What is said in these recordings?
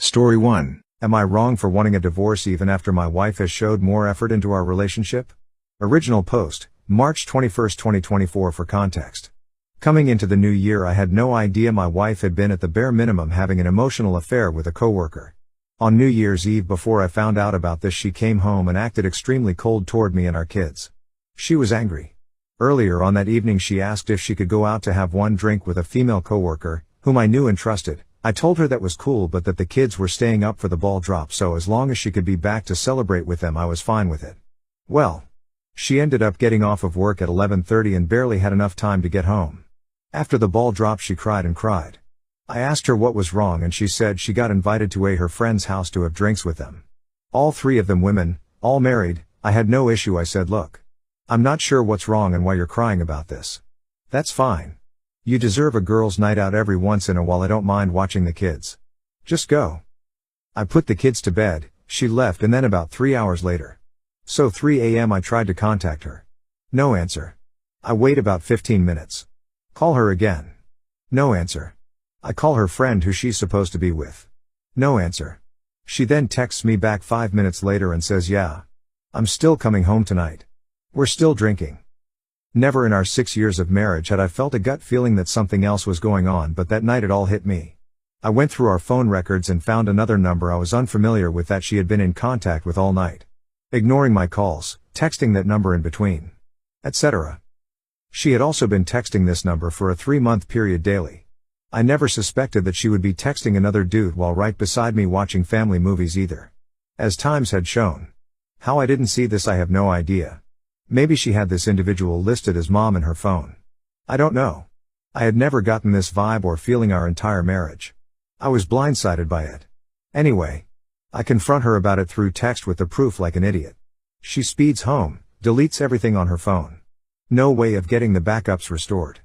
Story 1. Am I wrong for wanting a divorce even after my wife has showed more effort into our relationship? Original post, March 21, 2024 for context. Coming into the new year, I had no idea my wife had been at the bare minimum having an emotional affair with a coworker. On New Year's Eve, before I found out about this, she came home and acted extremely cold toward me and our kids. She was angry. Earlier on that evening, she asked if she could go out to have one drink with a female coworker, whom I knew and trusted. I told her that was cool, but that the kids were staying up for the ball drop, so as long as she could be back to celebrate with them, I was fine with it. Well, she ended up getting off of work at 11:30 and barely had enough time to get home. After the ball drop, she cried and cried. I asked her what was wrong, and she said she got invited to her friend's house to have drinks with them. All three of them women, all married. I had no issue. I said, "Look, I'm not sure what's wrong and why you're crying about this. That's fine. You deserve a girls' night out every once in a while. I don't mind watching the kids. Just go." I put the kids to bed, she left, and then about 3 hours later. So 3 a.m. I tried to contact her. No answer. I wait about 15 minutes. Call her again. No answer. I call her friend who she's supposed to be with. No answer. She then texts me back 5 minutes later and says, "Yeah, I'm still coming home tonight. We're still drinking." Never in our 6 years of marriage had I felt a gut feeling that something else was going on, but that night it all hit me. I went through our phone records and found another number I was unfamiliar with that she had been in contact with all night. Ignoring my calls, texting that number in between, etc. She had also been texting this number for a 3-month period daily. I never suspected that she would be texting another dude while right beside me watching family movies either. As times had shown. How I didn't see this, I have no idea. Maybe she had this individual listed as mom in her phone. I don't know. I had never gotten this vibe or feeling our entire marriage. I was blindsided by it. Anyway, I confront her about it through text with the proof like an idiot. She speeds home, deletes everything on her phone. No way of getting the backups restored.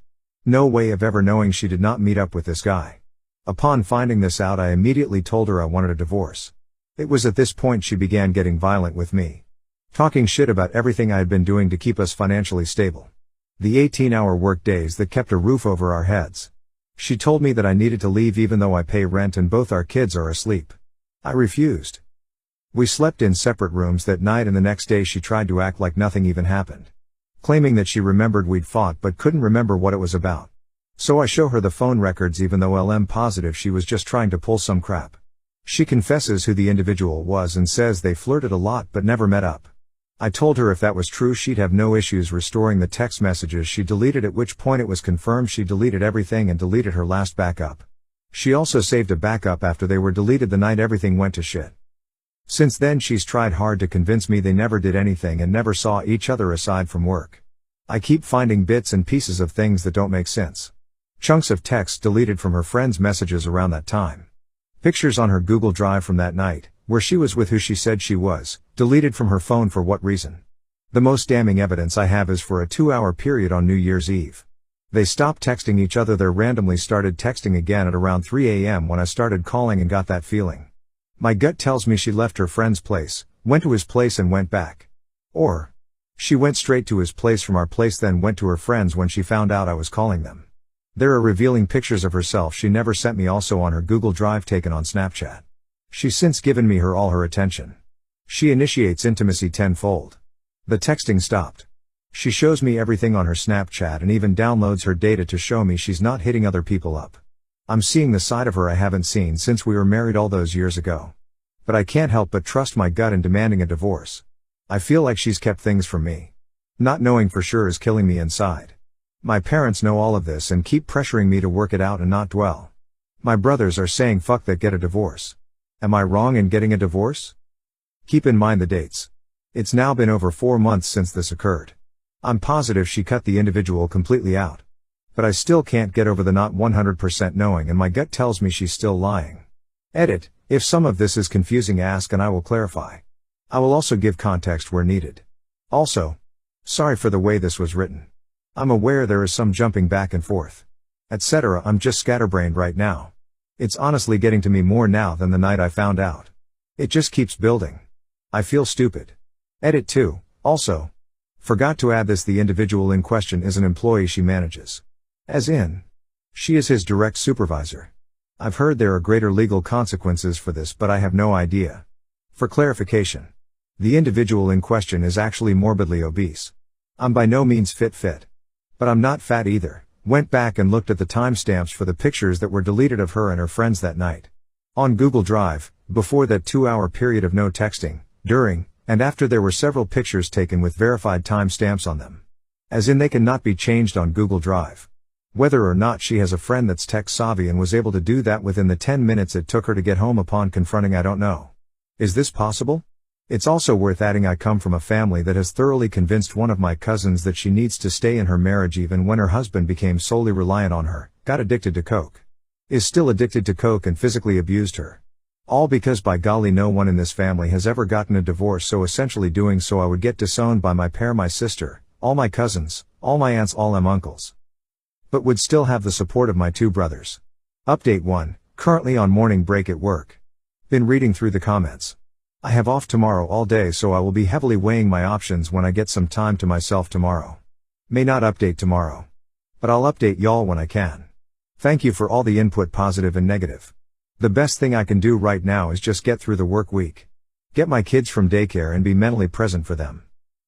No way of ever knowing she did not meet up with this guy. Upon finding this out, I immediately told her I wanted a divorce. It was at this point she began getting violent with me. Talking shit about everything I had been doing to keep us financially stable. The 18-hour work days that kept a roof over our heads. She told me that I needed to leave even though I pay rent and both our kids are asleep. I refused. We slept in separate rooms that night, and the next day she tried to act like nothing even happened. Claiming that she remembered we'd fought but couldn't remember what it was about. So I show her the phone records even though I'm positive she was just trying to pull some crap. She confesses who the individual was and says they flirted a lot but never met up. I told her if that was true she'd have no issues restoring the text messages she deleted, at which point it was confirmed she deleted everything and deleted her last backup. She also saved a backup after they were deleted the night everything went to shit. Since then she's tried hard to convince me they never did anything and never saw each other aside from work. I keep finding bits and pieces of things that don't make sense. Chunks of text deleted from her friends' messages around that time. Pictures on her Google Drive from that night, where she was with who she said she was, deleted from her phone. For what reason? The most damning evidence I have is for a 2-hour period on New Year's Eve. They stopped texting each other. They randomly started texting again at around 3 a.m. when I started calling and got that feeling. My gut tells me she left her friend's place, went to his place and went back. Or, she went straight to his place from our place, then went to her friend's when she found out I was calling them. There are revealing pictures of herself she never sent me also on her Google Drive, taken on Snapchat. She's since given me all her attention. She initiates intimacy tenfold. The texting stopped. She shows me everything on her Snapchat and even downloads her data to show me she's not hitting other people up. I'm seeing the side of her I haven't seen since we were married all those years ago. But I can't help but trust my gut in demanding a divorce. I feel like she's kept things from me. Not knowing for sure is killing me inside. My parents know all of this and keep pressuring me to work it out and not dwell. My brothers are saying fuck that, get a divorce. Am I wrong in getting a divorce? Keep in mind the dates. It's now been over 4 months since this occurred. I'm positive she cut the individual completely out. But I still can't get over the not 100% knowing, and my gut tells me she's still lying. Edit: if some of this is confusing, ask and I will clarify. I will also give context where needed. Also, sorry for the way this was written. I'm aware there is some jumping back and forth, etc. I'm just scatterbrained right now. It's honestly getting to me more now than the night I found out. It just keeps building. I feel stupid. Edit 2. Also, forgot to add this: the individual in question is an employee she manages. As in, she is his direct supervisor. I've heard there are greater legal consequences for this, but I have no idea. For clarification, the individual in question is actually morbidly obese. I'm by no means fit. But I'm not fat either. Went back and looked at the timestamps for the pictures that were deleted of her and her friends that night. On Google Drive, before that 2-hour period of no texting, during, and after there were several pictures taken with verified timestamps on them. As in they cannot be changed on Google Drive. Whether or not she has a friend that's tech savvy and was able to do that within the 10 minutes it took her to get home upon confronting, I don't know. Is this possible? It's also worth adding I come from a family that has thoroughly convinced one of my cousins that she needs to stay in her marriage even when her husband became solely reliant on her, got addicted to coke. Is still addicted to coke and physically abused her. All because by golly no one in this family has ever gotten a divorce, so essentially doing so I would get disowned by my pair, my sister, all my cousins, all my aunts, all uncles. But would still have the support of my 2 brothers. Update 1, currently on morning break at work. Been reading through the comments. I have off tomorrow all day, so I will be heavily weighing my options when I get some time to myself tomorrow. May not update tomorrow. But I'll update y'all when I can. Thank you for all the input, positive and negative. The best thing I can do right now is just get through the work week. Get my kids from daycare and be mentally present for them.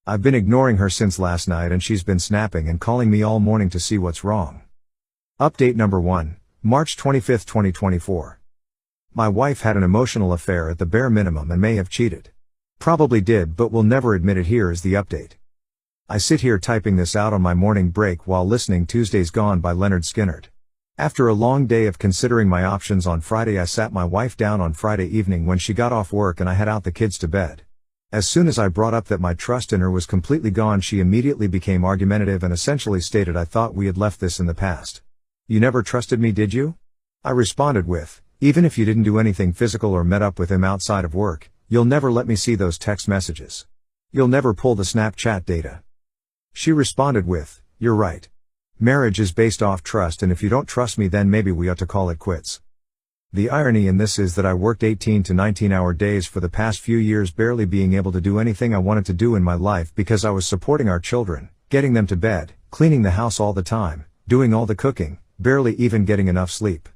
I've been ignoring her since last night and she's been snapping and calling me all morning to see what's wrong. Update number 1, March 25, 2024. My wife had an emotional affair at the bare minimum and may have cheated. Probably did, but will never admit it. Here is the update. I sit here typing this out on my morning break while listening Tuesdays Gone by Leonard Skinner. After a long day of considering my options on Friday, I sat my wife down on Friday evening when she got off work and I had out the kids to bed. As soon as I brought up that my trust in her was completely gone, she immediately became argumentative and essentially stated I thought we had left this in the past. You never trusted me, did you? I responded with, even if you didn't do anything physical or met up with him outside of work, you'll never let me see those text messages. You'll never pull the Snapchat data. She responded with, you're right. Marriage is based off trust, and if you don't trust me, then maybe we ought to call it quits. The irony in this is that I worked 18 to 19-hour days for the past few years, barely being able to do anything I wanted to do in my life because I was supporting our children, getting them to bed, cleaning the house all the time, doing all the cooking, barely even getting enough sleep.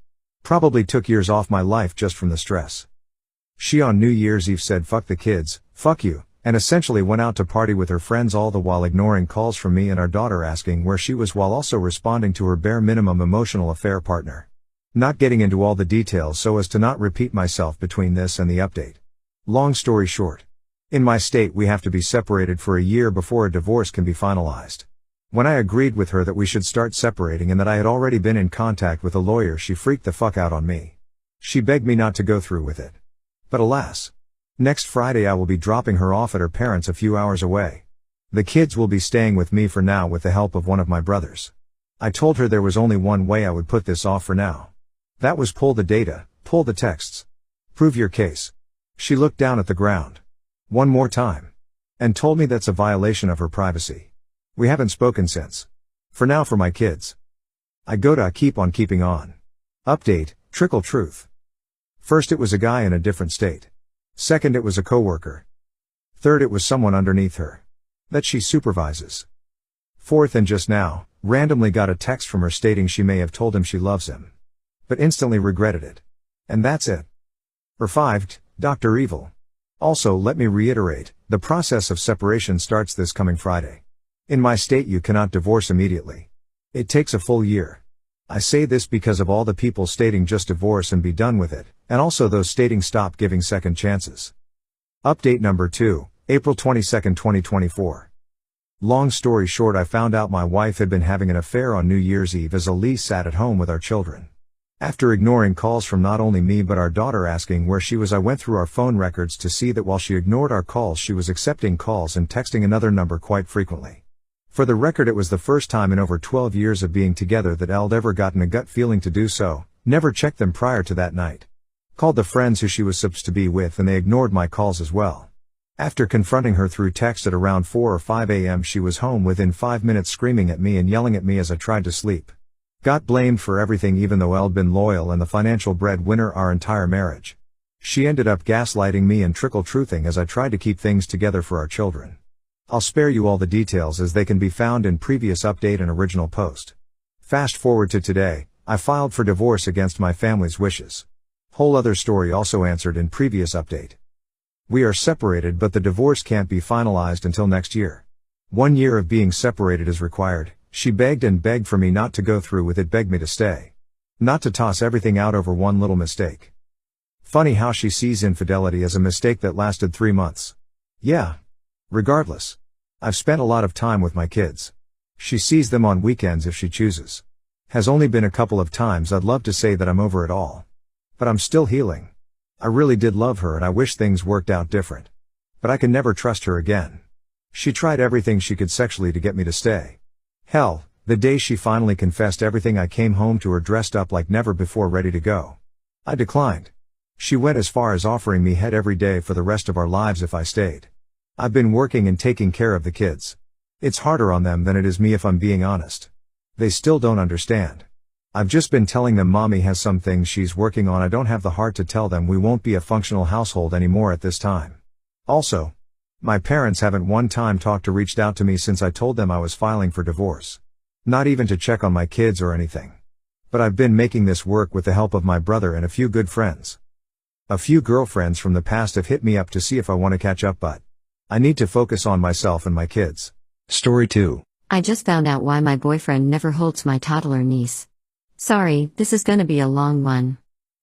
Probably took years off my life just from the stress. She on New Year's Eve said fuck the kids, fuck you, and essentially went out to party with her friends, all the while ignoring calls from me and our daughter asking where she was, while also responding to her bare minimum emotional affair partner. Not getting into all the details so as to not repeat myself between this and the update. Long story short. In my state we have to be separated for a year before a divorce can be finalized. When I agreed with her that we should start separating and that I had already been in contact with a lawyer, she freaked the fuck out on me. She begged me not to go through with it. But alas. Next Friday I will be dropping her off at her parents' a few hours away. The kids will be staying with me for now with the help of one of my brothers. I told her there was only one way I would put this off for now. That was pull the data, pull the texts. Prove your case. She looked down at the ground. One more time. And told me that's a violation of her privacy. We haven't spoken since. For now, for my kids. I go to keep on keeping on. Update, trickle truth. First it was a guy in a different state. Second it was a coworker. Third it was someone underneath her. That she supervises. Fourth, and just now, randomly got a text from her stating she may have told him she loves him. But instantly regretted it. And that's it. Or 5, Dr. Evil. Also, let me reiterate, the process of separation starts this coming Friday. In my state you cannot divorce immediately. It takes a full year. I say this because of all the people stating just divorce and be done with it, and also those stating stop giving second chances. Update number 2, April 22, 2024. Long story short, I found out my wife had been having an affair on New Year's Eve as Elise sat at home with our children. After ignoring calls from not only me but our daughter asking where she was, I went through our phone records to see that while she ignored our calls, she was accepting calls and texting another number quite frequently. For the record, it was the first time in over 12 years of being together that I'd ever gotten a gut feeling to do so, never checked them prior to that night. Called the friends who she was supposed to be with and they ignored my calls as well. After confronting her through text at around 4 or 5 a.m. she was home within 5 minutes, screaming at me and yelling at me as I tried to sleep. Got blamed for everything even though I'd been loyal and the financial breadwinner our entire marriage. She ended up gaslighting me and trickle-truthing as I tried to keep things together for our children. I'll spare you all the details as they can be found in previous update and original post. Fast forward to today, I filed for divorce against my family's wishes. Whole other story also answered in previous update. We are separated, but the divorce can't be finalized until next year. 1 year of being separated is required. She begged and begged for me not to go through with it, begged me to stay. Not to toss everything out over one little mistake. Funny how she sees infidelity as a mistake that lasted 3 months. Yeah. Regardless. I've spent a lot of time with my kids. She sees them on weekends if she chooses. Has only been a couple of times. I'd love to say that I'm over it all. But I'm still healing. I really did love her and I wish things worked out different. But I can never trust her again. She tried everything she could sexually to get me to stay. Hell, the day she finally confessed everything, I came home to her dressed up like never before, ready to go. I declined. She went as far as offering me head every day for the rest of our lives if I stayed. I've been working and taking care of the kids. It's harder on them than it is me, if I'm being honest. They still don't understand. I've just been telling them mommy has some things she's working on. I don't have the heart to tell them we won't be a functional household anymore at this time. Also, my parents haven't one time talked or reached out to me since I told them I was filing for divorce. Not even to check on my kids or anything. But I've been making this work with the help of my brother and a few good friends. A few girlfriends from the past have hit me up to see if I want to catch up, but I need to focus on myself and my kids. Story 2. I just found out why my boyfriend never holds my toddler niece. Sorry, this is gonna be a long one.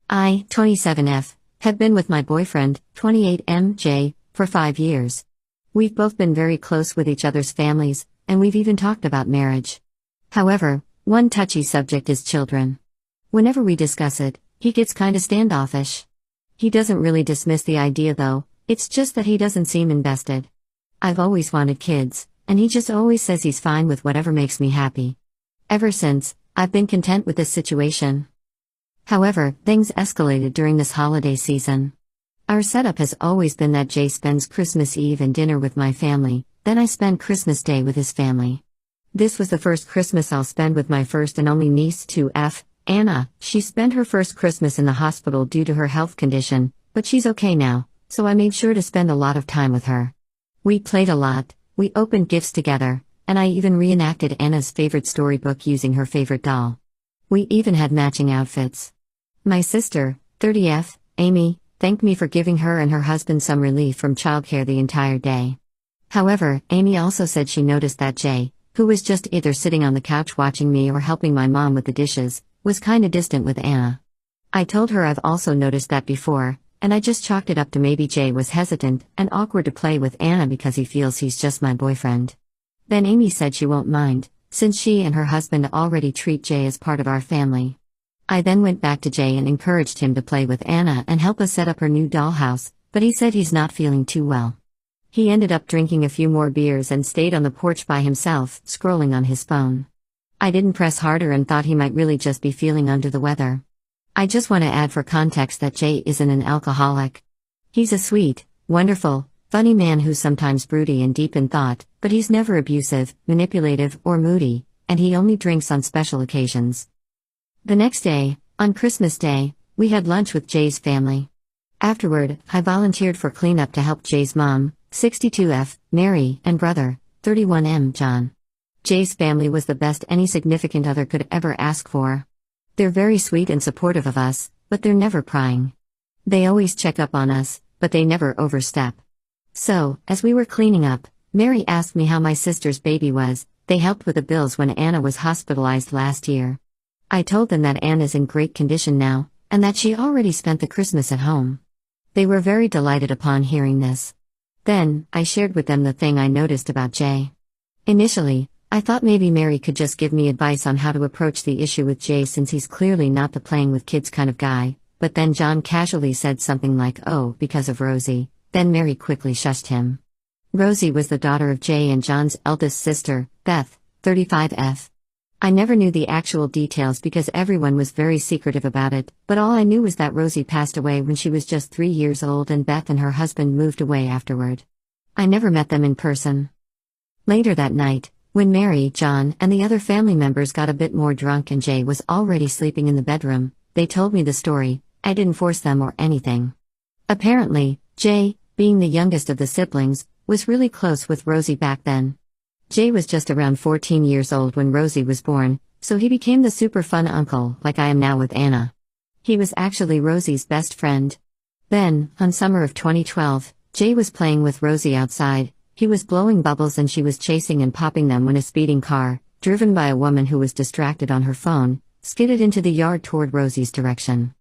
I, 27F, have been with my boyfriend, 28MJ, for 5 years. We've both been very close with each other's families, and we've even talked about marriage. However, one touchy subject is children. Whenever we discuss it, he gets kinda standoffish. He doesn't really dismiss the idea though, it's just that he doesn't seem invested. I've always wanted kids, and he just always says he's fine with whatever makes me happy. Ever since, I've been content with this situation. However, things escalated during this holiday season. Our setup has always been that Jay spends Christmas Eve and dinner with my family, then I spend Christmas Day with his family. This was the first Christmas I'll spend with my first and only niece, 2F, Anna. She spent her first Christmas in the hospital due to her health condition, but she's okay now, so I made sure to spend a lot of time with her. We played a lot, we opened gifts together, and I even reenacted Anna's favorite storybook using her favorite doll. We even had matching outfits. My sister, 30F, Amy, thanked me for giving her and her husband some relief from childcare the entire day. However, Amy also said she noticed that Jay, who was just either sitting on the couch watching me or helping my mom with the dishes, was kinda distant with Anna. I told her I've also noticed that before, and I just chalked it up to maybe Jay was hesitant and awkward to play with Anna because he feels he's just my boyfriend. Then Amy said she won't mind, since she and her husband already treat Jay as part of our family. I then went back to Jay and encouraged him to play with Anna and help us set up her new dollhouse, but he said he's not feeling too well. He ended up drinking a few more beers and stayed on the porch by himself, scrolling on his phone. I didn't press harder and thought he might really just be feeling under the weather. I just want to add for context that Jay isn't an alcoholic. He's a sweet, wonderful, funny man who's sometimes broody and deep in thought, but he's never abusive, manipulative, or moody, and he only drinks on special occasions. The next day, on Christmas Day, we had lunch with Jay's family. Afterward, I volunteered for cleanup to help Jay's mom, 62F, Mary, and brother, 31M, John. Jay's family was the best any significant other could ever ask for. They're very sweet and supportive of us, but they're never prying. They always check up on us, but they never overstep. So, as we were cleaning up, Mary asked me how my sister's baby was. They helped with the bills when Anna was hospitalized last year. I told them that Anna's in great condition now, and that she already spent the Christmas at home. They were very delighted upon hearing this. Then, I shared with them the thing I noticed about Jay. Initially, I thought maybe Mary could just give me advice on how to approach the issue with Jay since he's clearly not the playing with kids kind of guy, but then John casually said something like, "Oh, because of Rosie," then Mary quickly shushed him. Rosie was the daughter of Jay and John's eldest sister, Beth, 35F. I never knew the actual details because everyone was very secretive about it, but all I knew was that Rosie passed away when she was just 3 years old and Beth and her husband moved away afterward. I never met them in person. Later that night, when Mary, John, and the other family members got a bit more drunk and Jay was already sleeping in the bedroom, they told me the story. I didn't force them or anything. Apparently, Jay, being the youngest of the siblings, was really close with Rosie back then. Jay was just around 14 years old when Rosie was born, So he became the super fun uncle, like I am now with Anna. He was actually Rosie's best friend. Then, on summer of 2012, Jay was playing with Rosie outside. He was blowing bubbles and she was chasing and popping them when a speeding car, driven by a woman who was distracted on her phone, skidded into the yard toward Rosie's direction.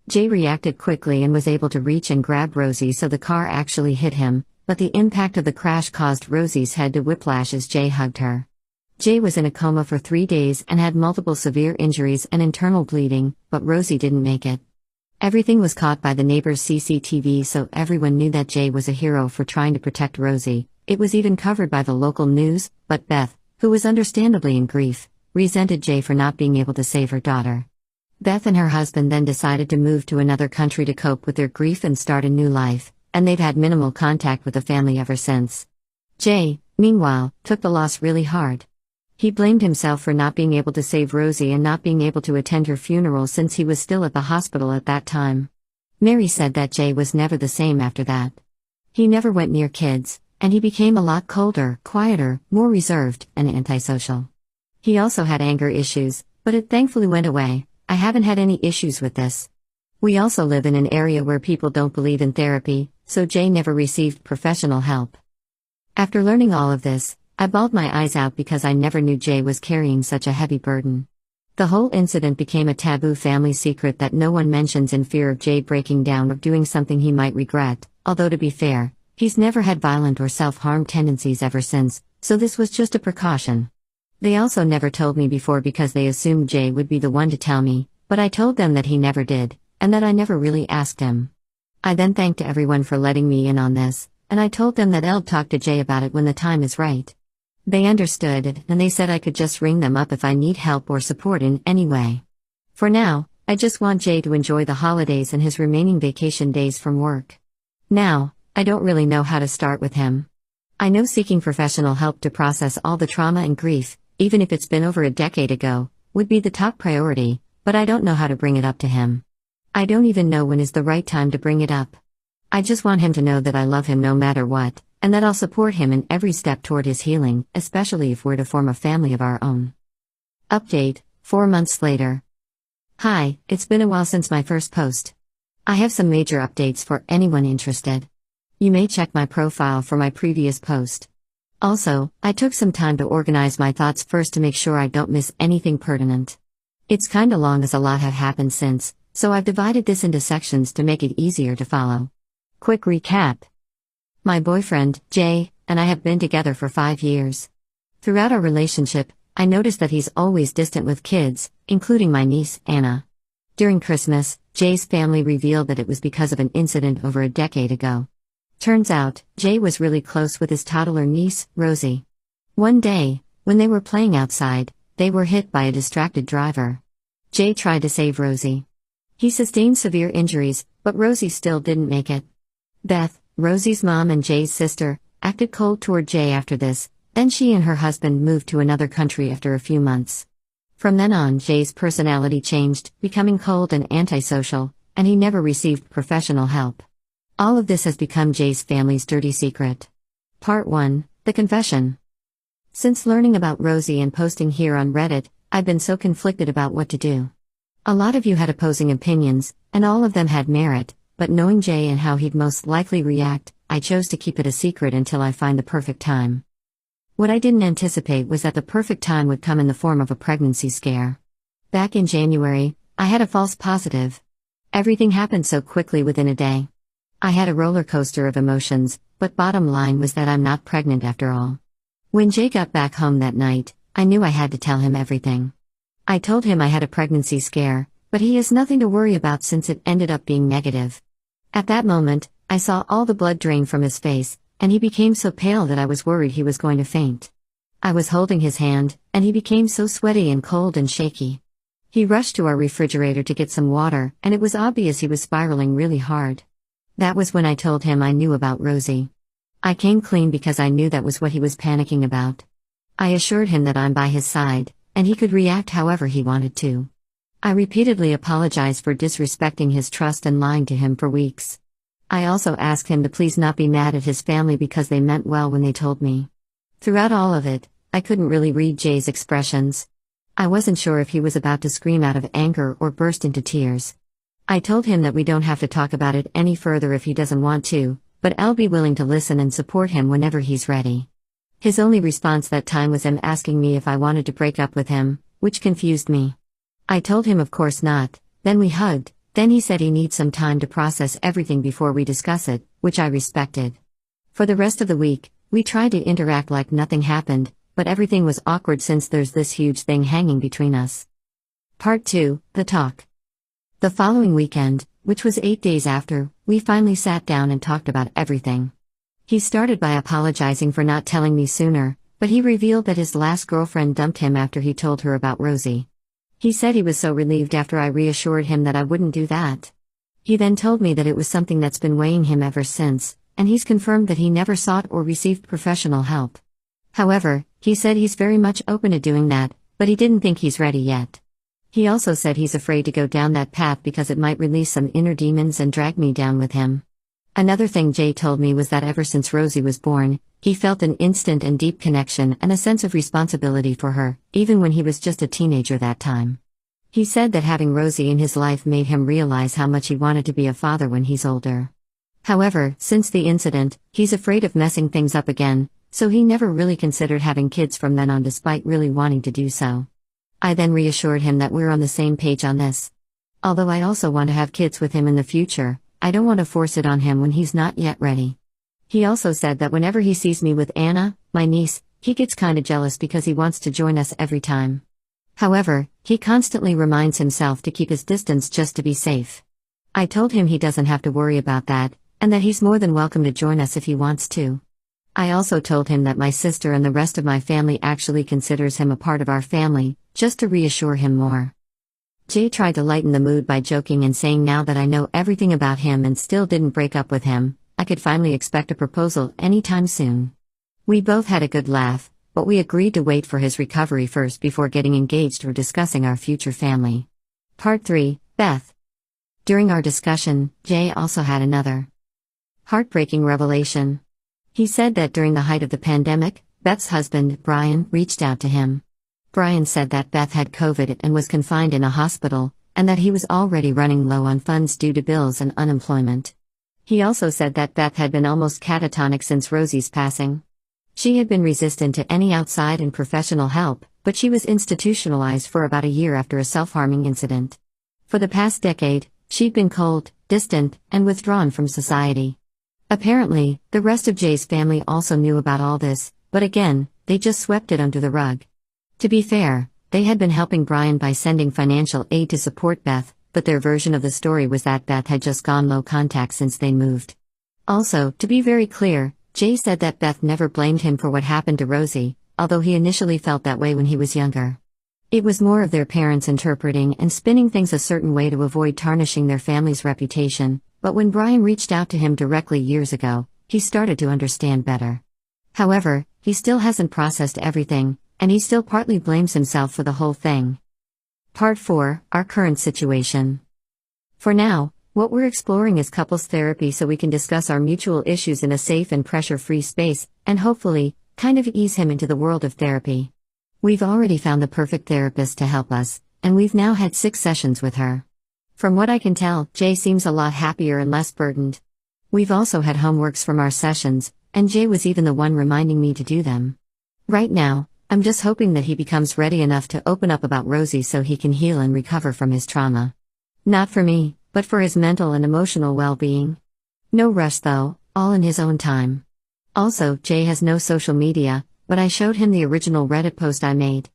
Jay reacted quickly and was able to reach and grab Rosie so the car actually hit him, but the impact of the crash caused Rosie's head to whiplash as Jay hugged her. Jay was in a coma for 3 days and had multiple severe injuries and internal bleeding, but Rosie didn't make it. Everything was caught by the neighbor's CCTV, so everyone knew that Jay was a hero for trying to protect Rosie. It was even covered by the local news, but Beth, who was understandably in grief, resented Jay for not being able to save her daughter. Beth and her husband then decided to move to another country to cope with their grief and start a new life, and they've had minimal contact with the family ever since. Jay, meanwhile, took the loss really hard. He blamed himself for not being able to save Rosie and not being able to attend her funeral since he was still at the hospital at that time. Mary said that Jay was never the same after that. He never went near kids, and he became a lot colder, quieter, more reserved, and antisocial. He also had anger issues, but it thankfully went away. I haven't had any issues with this. We also live in an area where people don't believe in therapy, so Jay never received professional help. After learning all of this, I bawled my eyes out because I never knew Jay was carrying such a heavy burden. The whole incident became a taboo family secret that no one mentions in fear of Jay breaking down or doing something he might regret, although to be fair, he's never had violent or self-harm tendencies ever since, so this was just a precaution. They also never told me before because they assumed Jay would be the one to tell me, but I told them that he never did, and that I never really asked him. I then thanked everyone for letting me in on this, and I told them that I'll talk to Jay about it when the time is right. They understood it, and they said I could just ring them up if I need help or support in any way. For now, I just want Jay to enjoy the holidays and his remaining vacation days from work. Now, I don't really know how to start with him. I know seeking professional help to process all the trauma and grief, even if it's been over a decade ago, would be the top priority, but I don't know how to bring it up to him. I don't even know when is the right time to bring it up. I just want him to know that I love him no matter what, and that I'll support him in every step toward his healing, especially if we're to form a family of our own. Update, 4 months later. Hi, it's been a while since my first post. I have some major updates for anyone interested. You may check my profile for my previous post. Also, I took some time to organize my thoughts first to make sure I don't miss anything pertinent. It's kinda long as a lot have happened since, so I've divided this into sections to make it easier to follow. Quick recap. My boyfriend, Jay, and I have been together for 5 years. Throughout our relationship, I noticed that he's always distant with kids, including my niece, Anna. During Christmas, Jay's family revealed that it was because of an incident over a decade ago. Turns out, Jay was really close with his toddler niece, Rosie. One day, when they were playing outside, they were hit by a distracted driver. Jay tried to save Rosie. He sustained severe injuries, but Rosie still didn't make it. Beth, Rosie's mom and Jay's sister, acted cold toward Jay after this, then she and her husband moved to another country after a few months. From then on, Jay's personality changed, becoming cold and antisocial, and he never received professional help. All of this has become Jay's family's dirty secret. Part 1, The Confession. Since learning about Rosie and posting here on Reddit, I've been so conflicted about what to do. A lot of you had opposing opinions, and all of them had merit, but knowing Jay and how he'd most likely react, I chose to keep it a secret until I find the perfect time. What I didn't anticipate was that the perfect time would come in the form of a pregnancy scare. Back in January, I had a false positive. Everything happened so quickly within a day. I had a roller coaster of emotions, but bottom line was that I'm not pregnant after all. When Jay got back home that night, I knew I had to tell him everything. I told him I had a pregnancy scare, but he has nothing to worry about since it ended up being negative. At that moment, I saw all the blood drain from his face, and he became so pale that I was worried he was going to faint. I was holding his hand, and he became so sweaty and cold and shaky. He rushed to our refrigerator to get some water, and it was obvious he was spiraling really hard. That was when I told him I knew about Rosie. I came clean because I knew that was what he was panicking about. I assured him that I'm by his side, and he could react however he wanted to. I repeatedly apologized for disrespecting his trust and lying to him for weeks. I also asked him to please not be mad at his family because they meant well when they told me. Throughout all of it, I couldn't really read Jay's expressions. I wasn't sure if he was about to scream out of anger or burst into tears. I told him that we don't have to talk about it any further if he doesn't want to, but I'll be willing to listen and support him whenever he's ready. His only response that time was him asking me if I wanted to break up with him, which confused me. I told him of course not, then we hugged, then he said he needs some time to process everything before we discuss it, which I respected. For the rest of the week, we tried to interact like nothing happened, but everything was awkward since there's this huge thing hanging between us. Part 2, The Talk. The following weekend, which was 8 days after, we finally sat down and talked about everything. He started by apologizing for not telling me sooner, but he revealed that his last girlfriend dumped him after he told her about Rosie. He said he was so relieved after I reassured him that I wouldn't do that. He then told me that it was something that's been weighing him ever since, and he's confirmed that he never sought or received professional help. However, he said he's very much open to doing that, but he didn't think he's ready yet. He also said he's afraid to go down that path because it might release some inner demons and drag me down with him. Another thing Jay told me was that ever since Rosie was born, he felt an instant and deep connection and a sense of responsibility for her, even when he was just a teenager that time. He said that having Rosie in his life made him realize how much he wanted to be a father when he's older. However, since the incident, he's afraid of messing things up again, so he never really considered having kids from then on despite really wanting to do so. I then reassured him that we're on the same page on this. Although I also want to have kids with him in the future, I don't want to force it on him when he's not yet ready. He also said that whenever he sees me with Anna, my niece, he gets kinda jealous because he wants to join us every time. However, he constantly reminds himself to keep his distance just to be safe. I told him he doesn't have to worry about that, and that he's more than welcome to join us if he wants to. I also told him that my sister and the rest of my family actually considers him a part of our family, just to reassure him more. Jay tried to lighten the mood by joking and saying now that I know everything about him and still didn't break up with him, I could finally expect a proposal anytime soon. We both had a good laugh, but we agreed to wait for his recovery first before getting engaged or discussing our future family. Part 3, Beth. During our discussion, Jay also had another heartbreaking revelation. He said that during the height of the pandemic, Beth's husband, Brian, reached out to him. Brian said that Beth had COVID and was confined in a hospital, and that he was already running low on funds due to bills and unemployment. He also said that Beth had been almost catatonic since Rosie's passing. She had been resistant to any outside and professional help, but she was institutionalized for about a year after a self-harming incident. For the past decade, she'd been cold, distant, and withdrawn from society. Apparently, the rest of Jay's family also knew about all this, but again, they just swept it under the rug. To be fair, they had been helping Brian by sending financial aid to support Beth, but their version of the story was that Beth had just gone low contact since they moved. Also, to be very clear, Jay said that Beth never blamed him for what happened to Rosie, although he initially felt that way when he was younger. It was more of their parents interpreting and spinning things a certain way to avoid tarnishing their family's reputation, but when Brian reached out to him directly years ago, he started to understand better. However, he still hasn't processed everything, and he still partly blames himself for the whole thing. Part 4, Our Current Situation. For now, what we're exploring is couples therapy so we can discuss our mutual issues in a safe and pressure-free space, and hopefully, kind of ease him into the world of therapy. We've already found the perfect therapist to help us, and we've now had 6 sessions with her. From what I can tell, Jay seems a lot happier and less burdened. We've also had homeworks from our sessions, and Jay was even the one reminding me to do them. Right now, I'm just hoping that he becomes ready enough to open up about Rosie so he can heal and recover from his trauma. Not for me, but for his mental and emotional well-being. No rush though, all in his own time. Also, Jay has no social media, but I showed him the original Reddit post I made.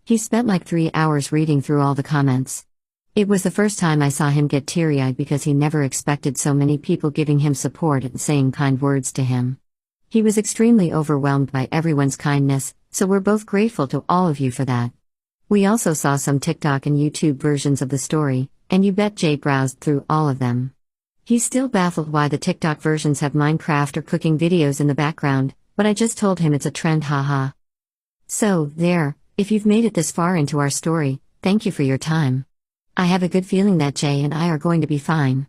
He spent like 3 hours reading through all the comments. It was the first time I saw him get teary-eyed because he never expected so many people giving him support and saying kind words to him. He was extremely overwhelmed by everyone's kindness, so we're both grateful to all of you for that. We also saw some TikTok and YouTube versions of the story, and you bet Jay browsed through all of them. He's still baffled why the TikTok versions have Minecraft or cooking videos in the background, but I just told him it's a trend, haha. So, there, if you've made it this far into our story, thank you for your time. I have a good feeling that Jay and I are going to be fine.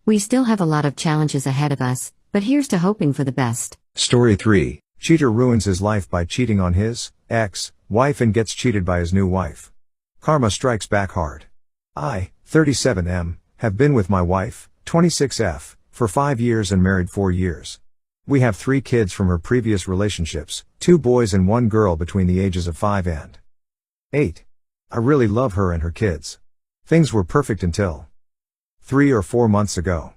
We still have a lot of challenges ahead of us, but here's to hoping for the best. Story 3. Cheater ruins his life by cheating on his ex-wife and gets cheated by his new wife. Karma strikes back hard. I, 37M, have been with my wife, 26F, for 5 years and married 4 years. We have 3 kids from her previous relationships, 2 boys and 1 girl between the ages of 5 and 8. I really love her and her kids. Things were perfect until 3 or 4 months ago.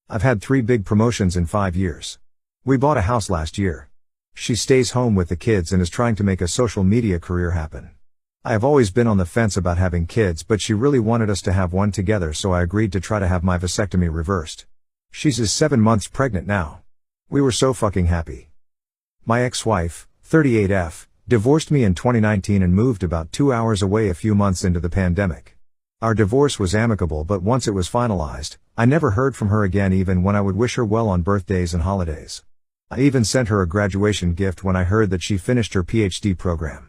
I've had 3 big promotions in 5 years. We bought a house last year. She stays home with the kids and is trying to make a social media career happen. I have always been on the fence about having kids, but she really wanted us to have one together, so I agreed to try to have my vasectomy reversed. She's 7 months pregnant now. We were so fucking happy. My ex-wife, 38F, divorced me in 2019 and moved about 2 hours away a few months into the pandemic. Our divorce was amicable, but once it was finalized, I never heard from her again, even when I would wish her well on birthdays and holidays. I even sent her a graduation gift when I heard that she finished her PhD program.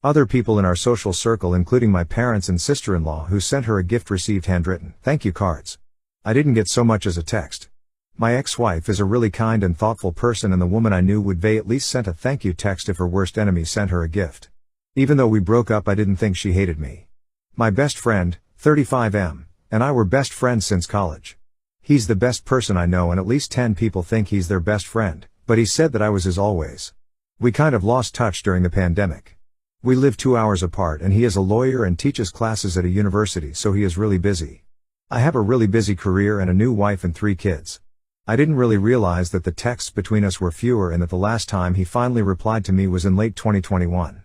Other people in our social circle, including my parents and sister-in-law who sent her a gift, received handwritten thank you cards. I didn't get so much as a text. My ex-wife is a really kind and thoughtful person, and the woman I knew would at least sent a thank you text if her worst enemy sent her a gift. Even though we broke up, I didn't think she hated me. My best friend, 35M, and I were best friends since college. He's the best person I know, and at least 10 people think he's their best friend, but he said that I was his always. We kind of lost touch during the pandemic. We live 2 hours apart, and he is a lawyer and teaches classes at a university, so he is really busy. I have a really busy career and a new wife and 3 kids. I didn't really realize that the texts between us were fewer, and that the last time he finally replied to me was in late 2021.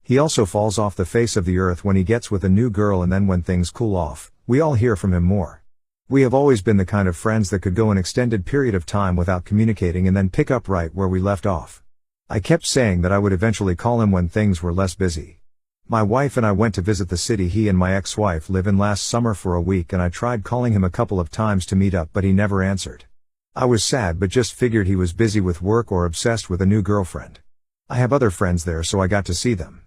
He also falls off the face of the earth when he gets with a new girl, and then when things cool off, we all hear from him more. We have always been the kind of friends that could go an extended period of time without communicating and then pick up right where we left off. I kept saying that I would eventually call him when things were less busy. My wife and I went to visit the city he and my ex-wife live in last summer for a week, and I tried calling him a couple of times to meet up, but he never answered. I was sad, but just figured he was busy with work or obsessed with a new girlfriend. I have other friends there, so I got to see them.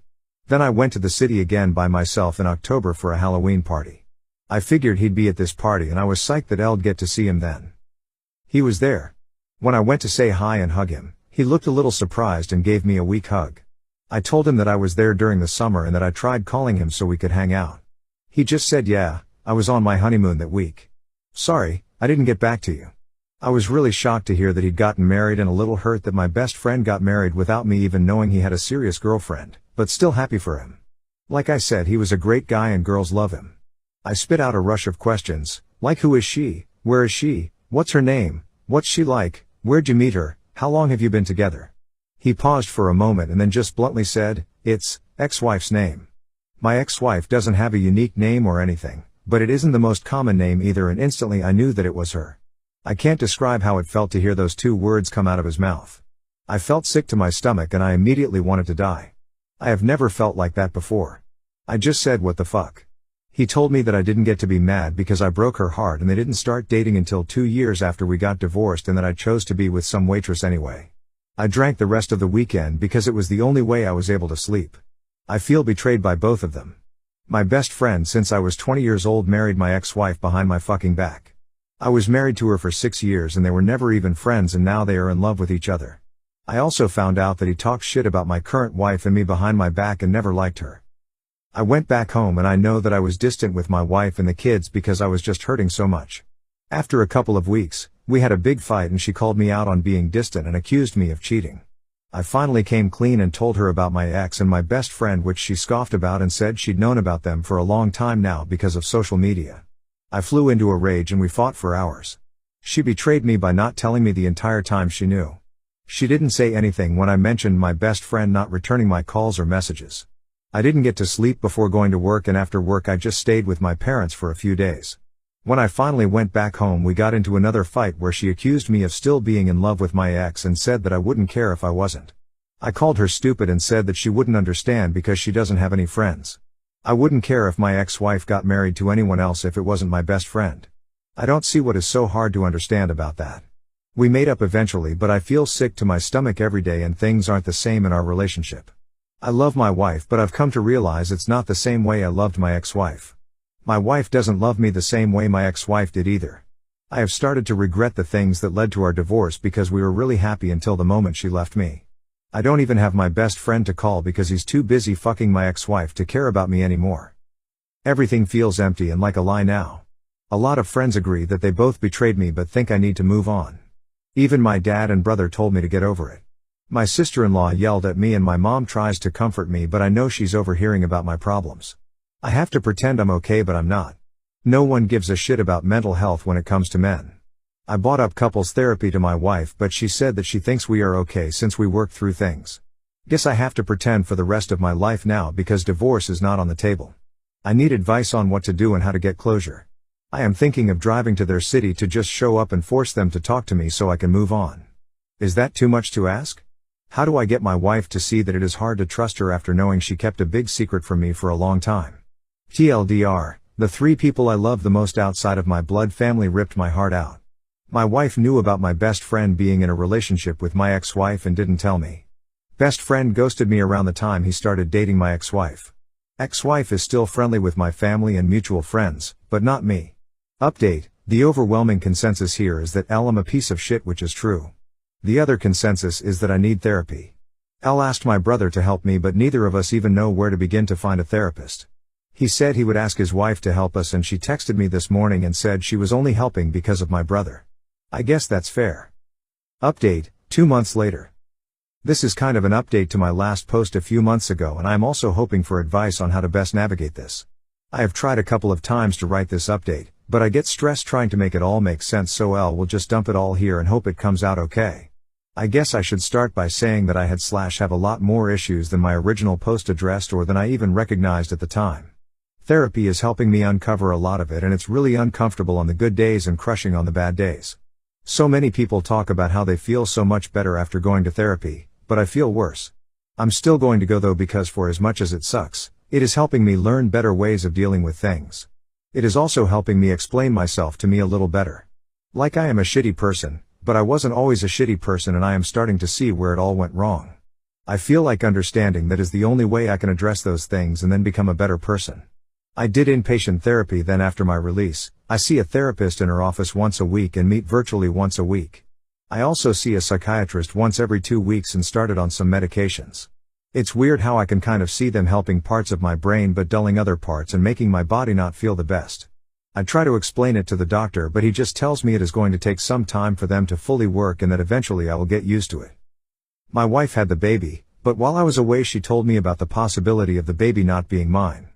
Then I went to the city again by myself in October for a Halloween party. I figured he'd be at this party, and I was psyched that I'd get to see him then. He was there. When I went to say hi and hug him, he looked a little surprised and gave me a weak hug. I told him that I was there during the summer and that I tried calling him so we could hang out. He just said, yeah, I was on my honeymoon that week. Sorry, I didn't get back to you. I was really shocked to hear that he'd gotten married, and a little hurt that my best friend got married without me even knowing he had a serious girlfriend, but still happy for him. Like I said, he was a great guy and girls love him. I spit out a rush of questions, like who is she, where is she, what's her name, what's she like, where'd you meet her, how long have you been together? He paused for a moment and then just bluntly said, it's ex-wife's name. My ex-wife doesn't have a unique name or anything, but it isn't the most common name either, and instantly I knew that it was her. I can't describe how it felt to hear those 2 words come out of his mouth. I felt sick to my stomach and I immediately wanted to die. I have never felt like that before. I just said, what the fuck? He told me that I didn't get to be mad because I broke her heart and they didn't start dating until 2 years after we got divorced, and that I chose to be with some waitress anyway. I drank the rest of the weekend because it was the only way I was able to sleep. I feel betrayed by both of them. My best friend since I was 20 years old married my ex-wife behind my fucking back. I was married to her for 6 years and they were never even friends, and now they are in love with each other. I also found out that he talked shit about my current wife and me behind my back and never liked her. I went back home and I know that I was distant with my wife and the kids because I was just hurting so much. After a couple of weeks, we had a big fight and she called me out on being distant and accused me of cheating. I finally came clean and told her about my ex and my best friend, which she scoffed about and said she'd known about them for a long time now because of social media. I flew into a rage and we fought for hours. She betrayed me by not telling me the entire time she knew. She didn't say anything when I mentioned my best friend not returning my calls or messages. I didn't get to sleep before going to work, and after work I just stayed with my parents for a few days. When I finally went back home, we got into another fight where she accused me of still being in love with my ex and said that I wouldn't care if I wasn't. I called her stupid and said that she wouldn't understand because she doesn't have any friends. I wouldn't care if my ex-wife got married to anyone else if it wasn't my best friend. I don't see what is so hard to understand about that. We made up eventually, but I feel sick to my stomach every day and things aren't the same in our relationship. I love my wife, but I've come to realize it's not the same way I loved my ex-wife. My wife doesn't love me the same way my ex-wife did either. I have started to regret the things that led to our divorce because we were really happy until the moment she left me. I don't even have my best friend to call because he's too busy fucking my ex-wife to care about me anymore. Everything feels empty and like a lie now. A lot of friends agree that they both betrayed me but think I need to move on. Even my dad and brother told me to get over it. My sister-in-law yelled at me and my mom tries to comfort me, but I know she's overhearing about my problems. I have to pretend I'm okay, but I'm not. No one gives a shit about mental health when it comes to men. I brought up couples therapy to my wife, but she said that she thinks we are okay since we worked through things. Guess I have to pretend for the rest of my life now because divorce is not on the table. I need advice on what to do and how to get closure. I am thinking of driving to their city to just show up and force them to talk to me so I can move on. Is that too much to ask? How do I get my wife to see that it is hard to trust her after knowing she kept a big secret from me for a long time? TLDR, the 3 people I love the most outside of my blood family ripped my heart out. My wife knew about my best friend being in a relationship with my ex-wife and didn't tell me. Best friend ghosted me around the time he started dating my ex-wife. Ex-wife is still friendly with my family and mutual friends, but not me. Update, the overwhelming consensus here is that I'm a piece of shit, which is true. The other consensus is that I need therapy. Asked my brother to help me, but neither of us even know where to begin to find a therapist. He said he would ask his wife to help us, and she texted me this morning and said she was only helping because of my brother. I guess that's fair. Update, 2 months later. This is kind of an update to my last post a few months ago, and I'm also hoping for advice on how to best navigate this. I have tried a couple of times to write this update, but I get stressed trying to make it all make sense, so will just dump it all here and hope it comes out okay. I guess I should start by saying that I have a lot more issues than my original post addressed or than I even recognized at the time. Therapy is helping me uncover a lot of it, and it's really uncomfortable on the good days and crushing on the bad days. So many people talk about how they feel so much better after going to therapy, but I feel worse. I'm still going to go though, because for as much as it sucks, it is helping me learn better ways of dealing with things. It is also helping me explain myself to me a little better. Like I am a shitty person, but I wasn't always a shitty person, and I am starting to see where it all went wrong. I feel like understanding that is the only way I can address those things and then become a better person. I did inpatient therapy, then after my release, I see a therapist in her office once a week and meet virtually once a week. I also see a psychiatrist once every 2 weeks and started on some medications. It's weird how I can kind of see them helping parts of my brain but dulling other parts and making my body not feel the best. I try to explain it to the doctor, but he just tells me it is going to take some time for them to fully work and that eventually I will get used to it. My wife had the baby, but while I was away she told me about the possibility of the baby not being mine.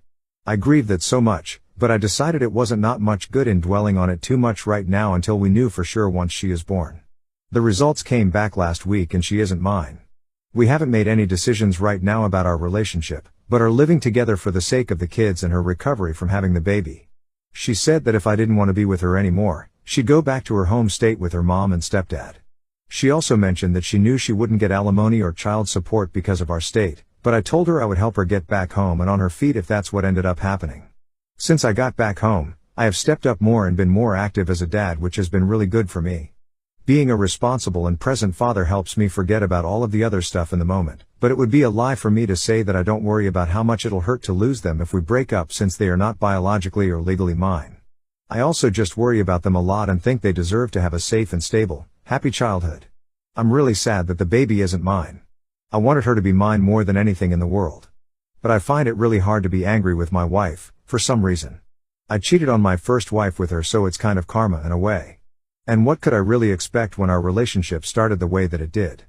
I grieved that so much, but I decided it wasn't not much good in dwelling on it too much right now until we knew for sure once she is born. The results came back last week and she isn't mine. We haven't made any decisions right now about our relationship, but are living together for the sake of the kids and her recovery from having the baby. She said that if I didn't want to be with her anymore, she'd go back to her home state with her mom and stepdad. She also mentioned that she knew she wouldn't get alimony or child support because of our state, but I told her I would help her get back home and on her feet if that's what ended up happening. Since I got back home, I have stepped up more and been more active as a dad, which has been really good for me. Being a responsible and present father helps me forget about all of the other stuff in the moment, but it would be a lie for me to say that I don't worry about how much it'll hurt to lose them if we break up, since they are not biologically or legally mine. I also just worry about them a lot and think they deserve to have a safe and stable, happy childhood. I'm really sad that the baby isn't mine. I wanted her to be mine more than anything in the world. But I find it really hard to be angry with my wife, for some reason. I cheated on my first wife with her, so it's kind of karma in a way. And what could I really expect when our relationship started the way that it did?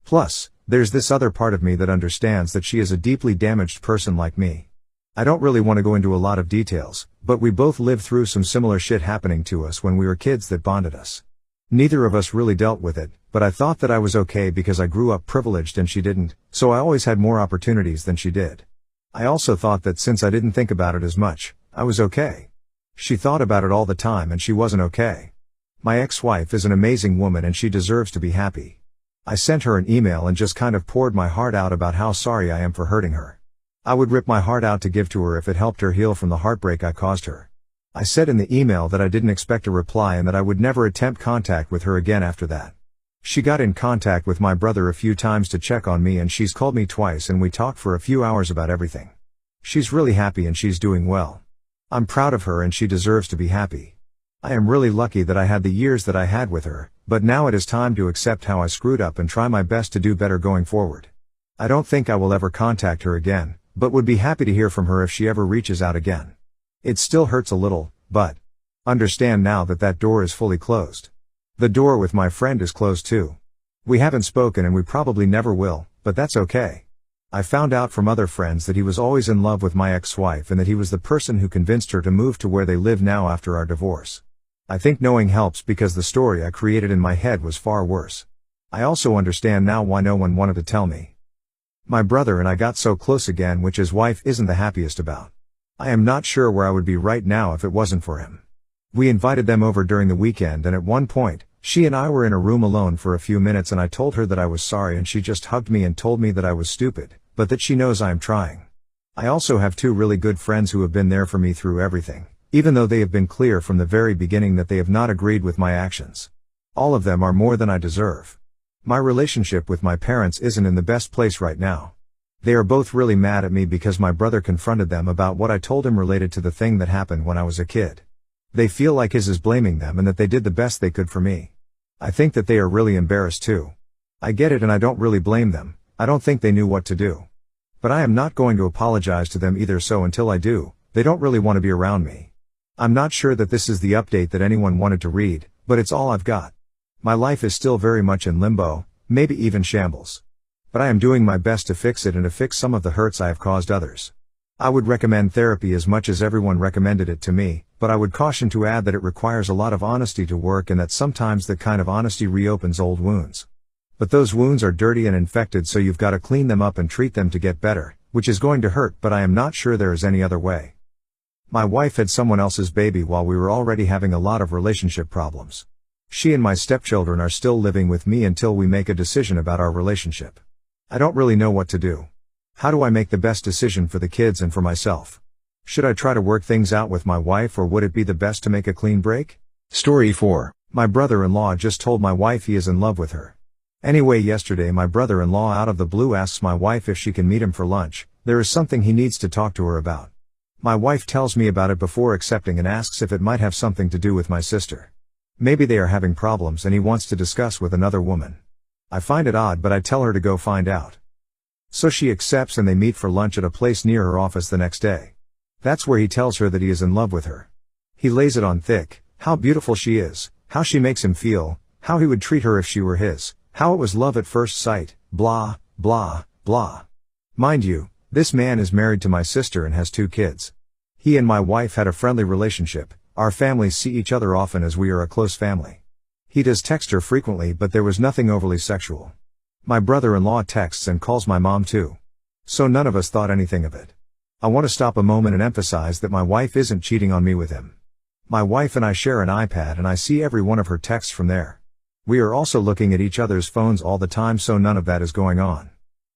Plus, there's this other part of me that understands that she is a deeply damaged person like me. I don't really want to go into a lot of details, but we both lived through some similar shit happening to us when we were kids that bonded us. Neither of us really dealt with it, but I thought that I was okay because I grew up privileged and she didn't, so I always had more opportunities than she did. I also thought that since I didn't think about it as much, I was okay. She thought about it all the time and she wasn't okay. My ex-wife is an amazing woman and she deserves to be happy. I sent her an email and just kind of poured my heart out about how sorry I am for hurting her. I would rip my heart out to give to her if it helped her heal from the heartbreak I caused her. I said in the email that I didn't expect a reply and that I would never attempt contact with her again after that. She got in contact with my brother a few times to check on me, and she's called me twice and we talked for a few hours about everything. She's really happy and she's doing well. I'm proud of her and she deserves to be happy. I am really lucky that I had the years that I had with her, but now it is time to accept how I screwed up and try my best to do better going forward. I don't think I will ever contact her again, but would be happy to hear from her if she ever reaches out again. It still hurts a little, but understand now that that door is fully closed. The door with my friend is closed too. We haven't spoken and we probably never will, but that's okay. I found out from other friends that he was always in love with my ex-wife and that he was the person who convinced her to move to where they live now after our divorce. I think knowing helps because the story I created in my head was far worse. I also understand now why no one wanted to tell me. My brother and I got so close again, which his wife isn't the happiest about. I am not sure where I would be right now if it wasn't for him. We invited them over during the weekend and at one point, she and I were in a room alone for a few minutes and I told her that I was sorry and she just hugged me and told me that I was stupid, but that she knows I am trying. I also have two really good friends who have been there for me through everything, even though they have been clear from the very beginning that they have not agreed with my actions. All of them are more than I deserve. My relationship with my parents isn't in the best place right now. They are both really mad at me because my brother confronted them about what I told him related to the thing that happened when I was a kid. They feel like his is blaming them and that they did the best they could for me. I think that they are really embarrassed too. I get it and I don't really blame them. I don't think they knew what to do. But I am not going to apologize to them either, so until I do, they don't really want to be around me. I'm not sure that this is the update that anyone wanted to read, but it's all I've got. My life is still very much in limbo, maybe even shambles. But I am doing my best to fix it and to fix some of the hurts I have caused others. I would recommend therapy as much as everyone recommended it to me, but I would caution to add that it requires a lot of honesty to work and that sometimes that kind of honesty reopens old wounds. But those wounds are dirty and infected, so you've got to clean them up and treat them to get better, which is going to hurt, but I am not sure there is any other way. My wife had someone else's baby while we were already having a lot of relationship problems. She and my stepchildren are still living with me until we make a decision about our relationship. I don't really know what to do. How do I make the best decision for the kids and for myself? Should I try to work things out with my wife, or would it be the best to make a clean break? Story 4. My brother-in-law just told my wife he is in love with her. Anyway, yesterday my brother-in-law out of the blue asks my wife if she can meet him for lunch. There is something he needs to talk to her about. My wife tells me about it before accepting and asks if it might have something to do with my sister. Maybe they are having problems and he wants to discuss with another woman. I find it odd, but I tell her to go find out. So she accepts and they meet for lunch at a place near her office the next day. That's where he tells her that he is in love with her. He lays it on thick, how beautiful she is, how she makes him feel, how he would treat her if she were his, how it was love at first sight, blah, blah, blah. Mind you, this man is married to my sister and has 2 kids. He and my wife had a friendly relationship. Our families see each other often as we are a close family. He does text her frequently, but there was nothing overly sexual. My brother-in-law texts and calls my mom too. So none of us thought anything of it. I want to stop a moment and emphasize that my wife isn't cheating on me with him. My wife and I share an iPad and I see every one of her texts from there. We are also looking at each other's phones all the time, so none of that is going on.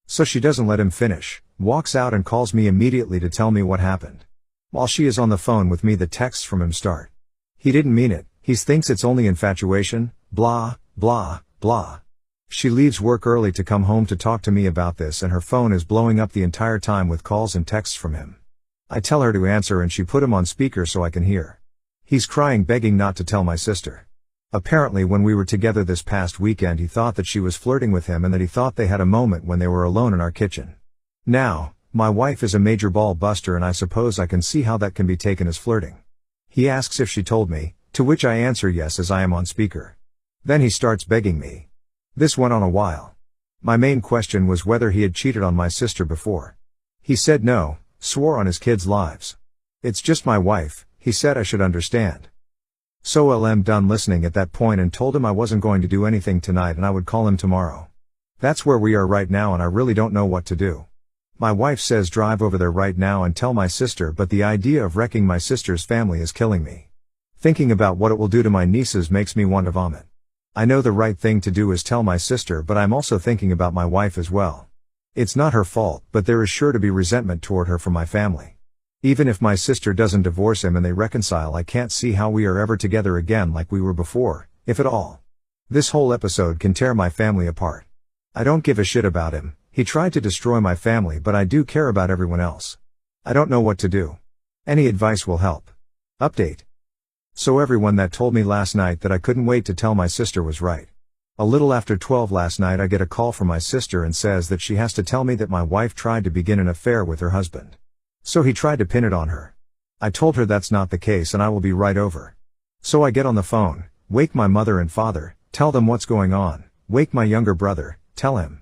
So she doesn't let him finish, walks out and calls me immediately to tell me what happened. While she is on the phone with me, the texts from him start. He didn't mean it, he thinks it's only infatuation, blah, blah, blah. She leaves work early to come home to talk to me about this and her phone is blowing up the entire time with calls and texts from him. I tell her to answer and she put him on speaker so I can hear. He's crying, begging not to tell my sister. Apparently when we were together this past weekend he thought that she was flirting with him and that he thought they had a moment when they were alone in our kitchen. Now, my wife is a major ball buster and I suppose I can see how that can be taken as flirting. He asks if she told me, to which I answer yes as I am on speaker. Then he starts begging me. This went on a while. My main question was whether he had cheated on my sister before. He said no, swore on his kids' lives. It's just my wife, he said I should understand. So I'm done listening at that point and told him I wasn't going to do anything tonight and I would call him tomorrow. That's where we are right now and I really don't know what to do. My wife says drive over there right now and tell my sister, but the idea of wrecking my sister's family is killing me. Thinking about what it will do to my nieces makes me want to vomit. I know the right thing to do is tell my sister, but I'm also thinking about my wife as well. It's not her fault, but there is sure to be resentment toward her from my family. Even if my sister doesn't divorce him and they reconcile, I can't see how we are ever together again like we were before, if at all. This whole episode can tear my family apart. I don't give a shit about him. He tried to destroy my family, but I do care about everyone else. I don't know what to do. Any advice will help. Update. So everyone that told me last night that I couldn't wait to tell my sister was right. A little after 12 last night I get a call from my sister and says that she has to tell me that my wife tried to begin an affair with her husband. So he tried to pin it on her. I told her that's not the case and I will be right over. So I get on the phone, wake my mother and father, tell them what's going on, wake my younger brother, tell him.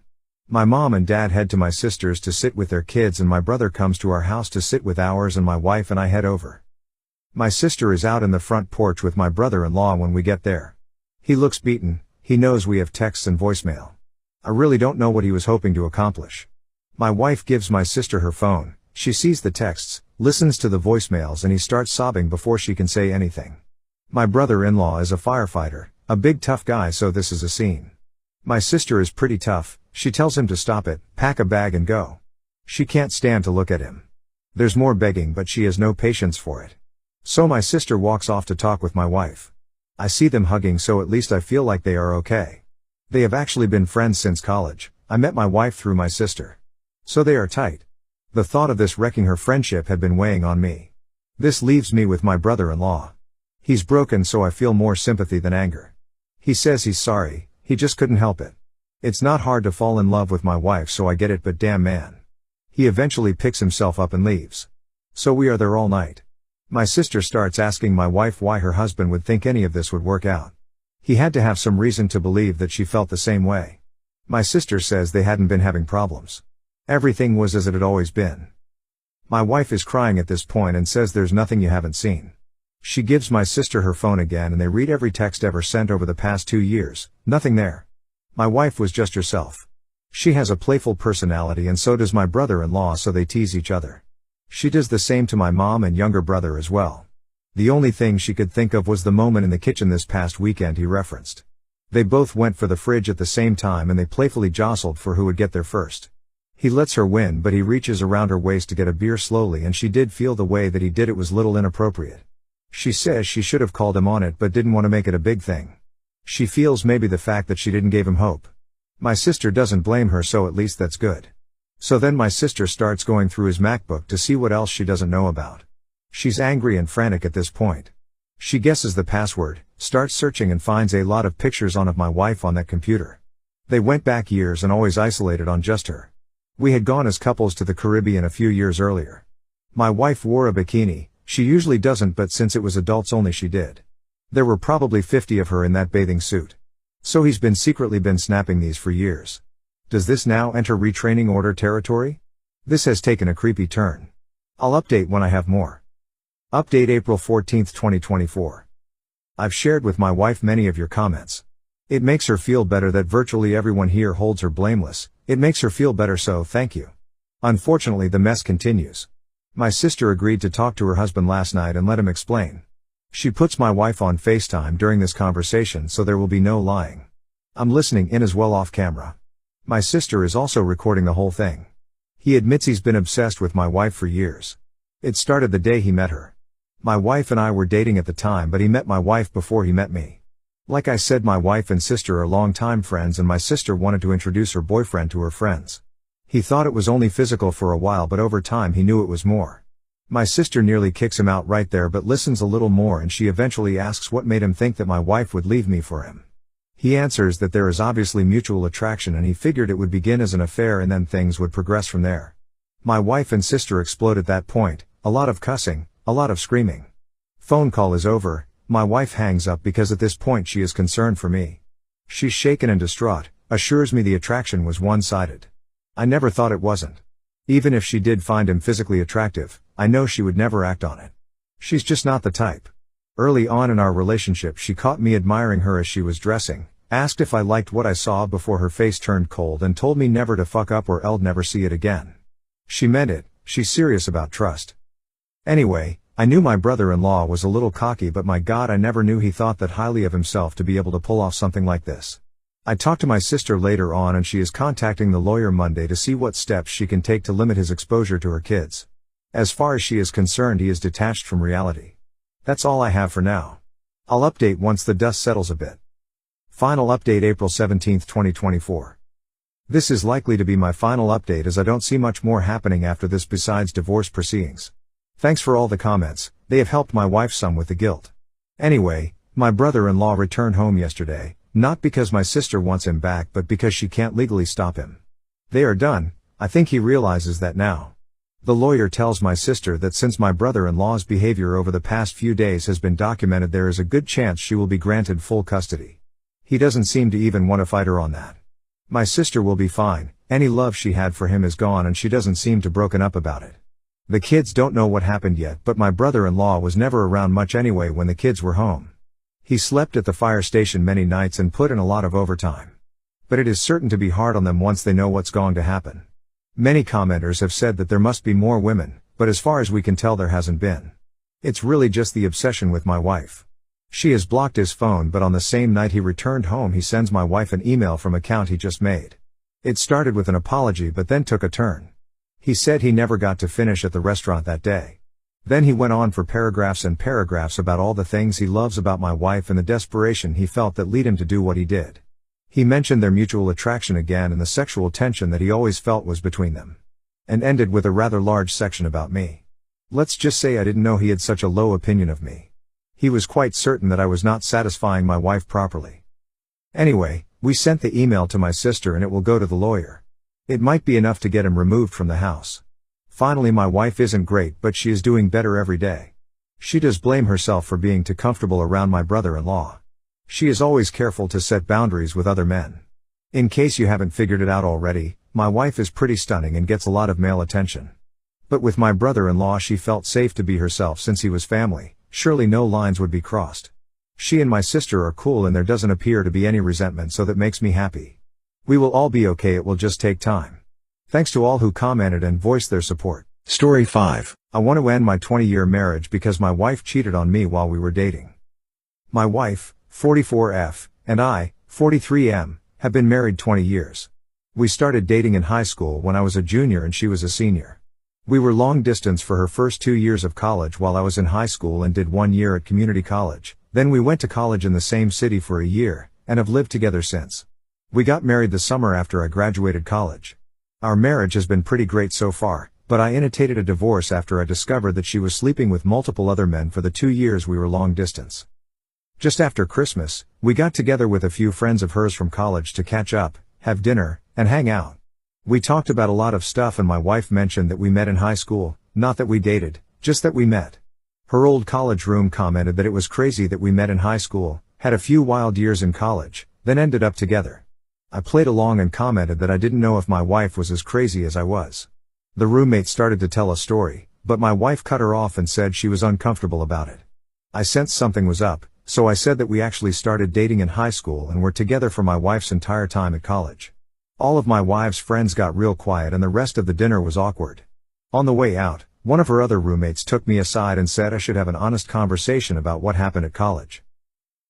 My mom and dad head to my sister's to sit with their kids and my brother comes to our house to sit with ours and my wife and I head over. My sister is out in the front porch with my brother-in-law when we get there. He looks beaten, he knows we have texts and voicemail. I really don't know what he was hoping to accomplish. My wife gives my sister her phone, she sees the texts, listens to the voicemails and he starts sobbing before she can say anything. My brother-in-law is a firefighter, a big tough guy, so this is a scene. My sister is pretty tough, she tells him to stop it, pack a bag and go. She can't stand to look at him. There's more begging but she has no patience for it. So my sister walks off to talk with my wife. I see them hugging, so at least I feel like they are okay. They have actually been friends since college, I met my wife through my sister. So they are tight. The thought of this wrecking her friendship had been weighing on me. This leaves me with my brother-in-law. He's broken, so I feel more sympathy than anger. He says he's sorry, he just couldn't help it. It's not hard to fall in love with my wife, so I get it, but damn man. He eventually picks himself up and leaves. So we are there all night. My sister starts asking my wife why her husband would think any of this would work out. He had to have some reason to believe that she felt the same way. My sister says they hadn't been having problems. Everything was as it had always been. My wife is crying at this point and says there's nothing you haven't seen. She gives my sister her phone again and they read every text ever sent over the past 2 years, nothing there. My wife was just herself. She has a playful personality and so does my brother-in-law, so they tease each other. She does the same to my mom and younger brother as well. The only thing she could think of was the moment in the kitchen this past weekend he referenced. They both went for the fridge at the same time and they playfully jostled for who would get there first. He lets her win, but he reaches around her waist to get a beer slowly, and she did feel the way that he did it was little inappropriate. She says she should have called him on it but didn't want to make it a big thing. She feels maybe the fact that she didn't give him hope. My sister doesn't blame her, so at least that's good. So then my sister starts going through his MacBook to see what else she doesn't know about. She's angry and frantic at this point. She guesses the password, starts searching and finds a lot of pictures of my wife on that computer. They went back years and always isolated on just her. We had gone as couples to the Caribbean a few years earlier. My wife wore a bikini, she usually doesn't, but since it was adults only she did. There were probably 50 of her in that bathing suit. So he's secretly been snapping these for years. Does this now enter retraining order territory? This has taken a creepy turn. I'll update when I have more. Update April 14, 2024. I've shared with my wife many of your comments. It makes her feel better that virtually everyone here holds her blameless. It makes her feel better, so thank you. Unfortunately, the mess continues. My sister agreed to talk to her husband last night and let him explain. She puts my wife on FaceTime during this conversation, so there will be no lying. I'm listening in as well off camera. My sister is also recording the whole thing. He admits he's been obsessed with my wife for years. It started the day he met her. My wife and I were dating at the time, but he met my wife before he met me. Like I said, my wife and sister are longtime friends, and my sister wanted to introduce her boyfriend to her friends. He thought it was only physical for a while, but over time he knew it was more. My sister nearly kicks him out right there, but listens a little more, and she eventually asks what made him think that my wife would leave me for him. He answers that there is obviously mutual attraction and he figured it would begin as an affair and then things would progress from there. My wife and sister explode at that point, a lot of cussing, a lot of screaming. Phone call is over, my wife hangs up because at this point she is concerned for me. She's shaken and distraught, assures me the attraction was one-sided. I never thought it wasn't. Even if she did find him physically attractive, I know she would never act on it. She's just not the type. Early on in our relationship she caught me admiring her as she was dressing, asked if I liked what I saw before her face turned cold, and told me never to fuck up or I'd never see it again. She meant it, she's serious about trust. Anyway, I knew my brother-in-law was a little cocky, but my God, I never knew he thought that highly of himself to be able to pull off something like this. I talked to my sister later on and she is contacting the lawyer Monday to see what steps she can take to limit his exposure to her kids. As far as she is concerned, he is detached from reality. That's all I have for now. I'll update once the dust settles a bit. Final update April 17, 2024. This is likely to be my final update as I don't see much more happening after this besides divorce proceedings. Thanks for all the comments, they have helped my wife some with the guilt. Anyway, my brother-in-law returned home yesterday, not because my sister wants him back but because she can't legally stop him. They are done, I think he realizes that now. The lawyer tells my sister that since my brother-in-law's behavior over the past few days has been documented, there is a good chance she will be granted full custody. He doesn't seem to even want to fight her on that. My sister will be fine, any love she had for him is gone and she doesn't seem to broken up about it. The kids don't know what happened yet, but my brother-in-law was never around much anyway when the kids were home. He slept at the fire station many nights and put in a lot of overtime. But it is certain to be hard on them once they know what's going to happen. Many commenters have said that there must be more women, but as far as we can tell there hasn't been. It's really just the obsession with my wife. She has blocked his phone, but on the same night he returned home he sends my wife an email from an account he just made. It started with an apology but then took a turn. He said he never got to finish at the restaurant that day. Then he went on for paragraphs and paragraphs about all the things he loves about my wife and the desperation he felt that led him to do what he did. He mentioned their mutual attraction again and the sexual tension that he always felt was between them. And ended with a rather large section about me. Let's just say I didn't know he had such a low opinion of me. He was quite certain that I was not satisfying my wife properly. Anyway, we sent the email to my sister and it will go to the lawyer. It might be enough to get him removed from the house. Finally, my wife isn't great, but she is doing better every day. She does blame herself for being too comfortable around my brother-in-law. She is always careful to set boundaries with other men. In case you haven't figured it out already, my wife is pretty stunning and gets a lot of male attention. But with my brother-in-law she felt safe to be herself since he was family. Surely no lines would be crossed. She and my sister are cool and there doesn't appear to be any resentment, so that makes me happy. We will all be okay, it will just take time. Thanks to all who commented and voiced their support. Story 5. I want to end my 20-year marriage because my wife cheated on me while we were dating. My wife, 44F, and I, 43M, have been married 20 years. We started dating in high school when I was a junior and she was a senior. We were long distance for her first 2 years of college while I was in high school and did 1 year at community college. Then we went to college in the same city for a year, and have lived together since. We got married the summer after I graduated college. Our marriage has been pretty great so far, but I initiated a divorce after I discovered that she was sleeping with multiple other men for the 2 years we were long distance. Just after Christmas, we got together with a few friends of hers from college to catch up, have dinner, and hang out. We talked about a lot of stuff and my wife mentioned that we met in high school, not that we dated, just that we met. Her old college room commented that it was crazy that we met in high school, had a few wild years in college, then ended up together. I played along and commented that I didn't know if my wife was as crazy as I was. The roommate started to tell a story, but my wife cut her off and said she was uncomfortable about it. I sensed something was up, so I said that we actually started dating in high school and were together for my wife's entire time at college. All of my wife's friends got real quiet and the rest of the dinner was awkward. On the way out, one of her other roommates took me aside and said I should have an honest conversation about what happened at college.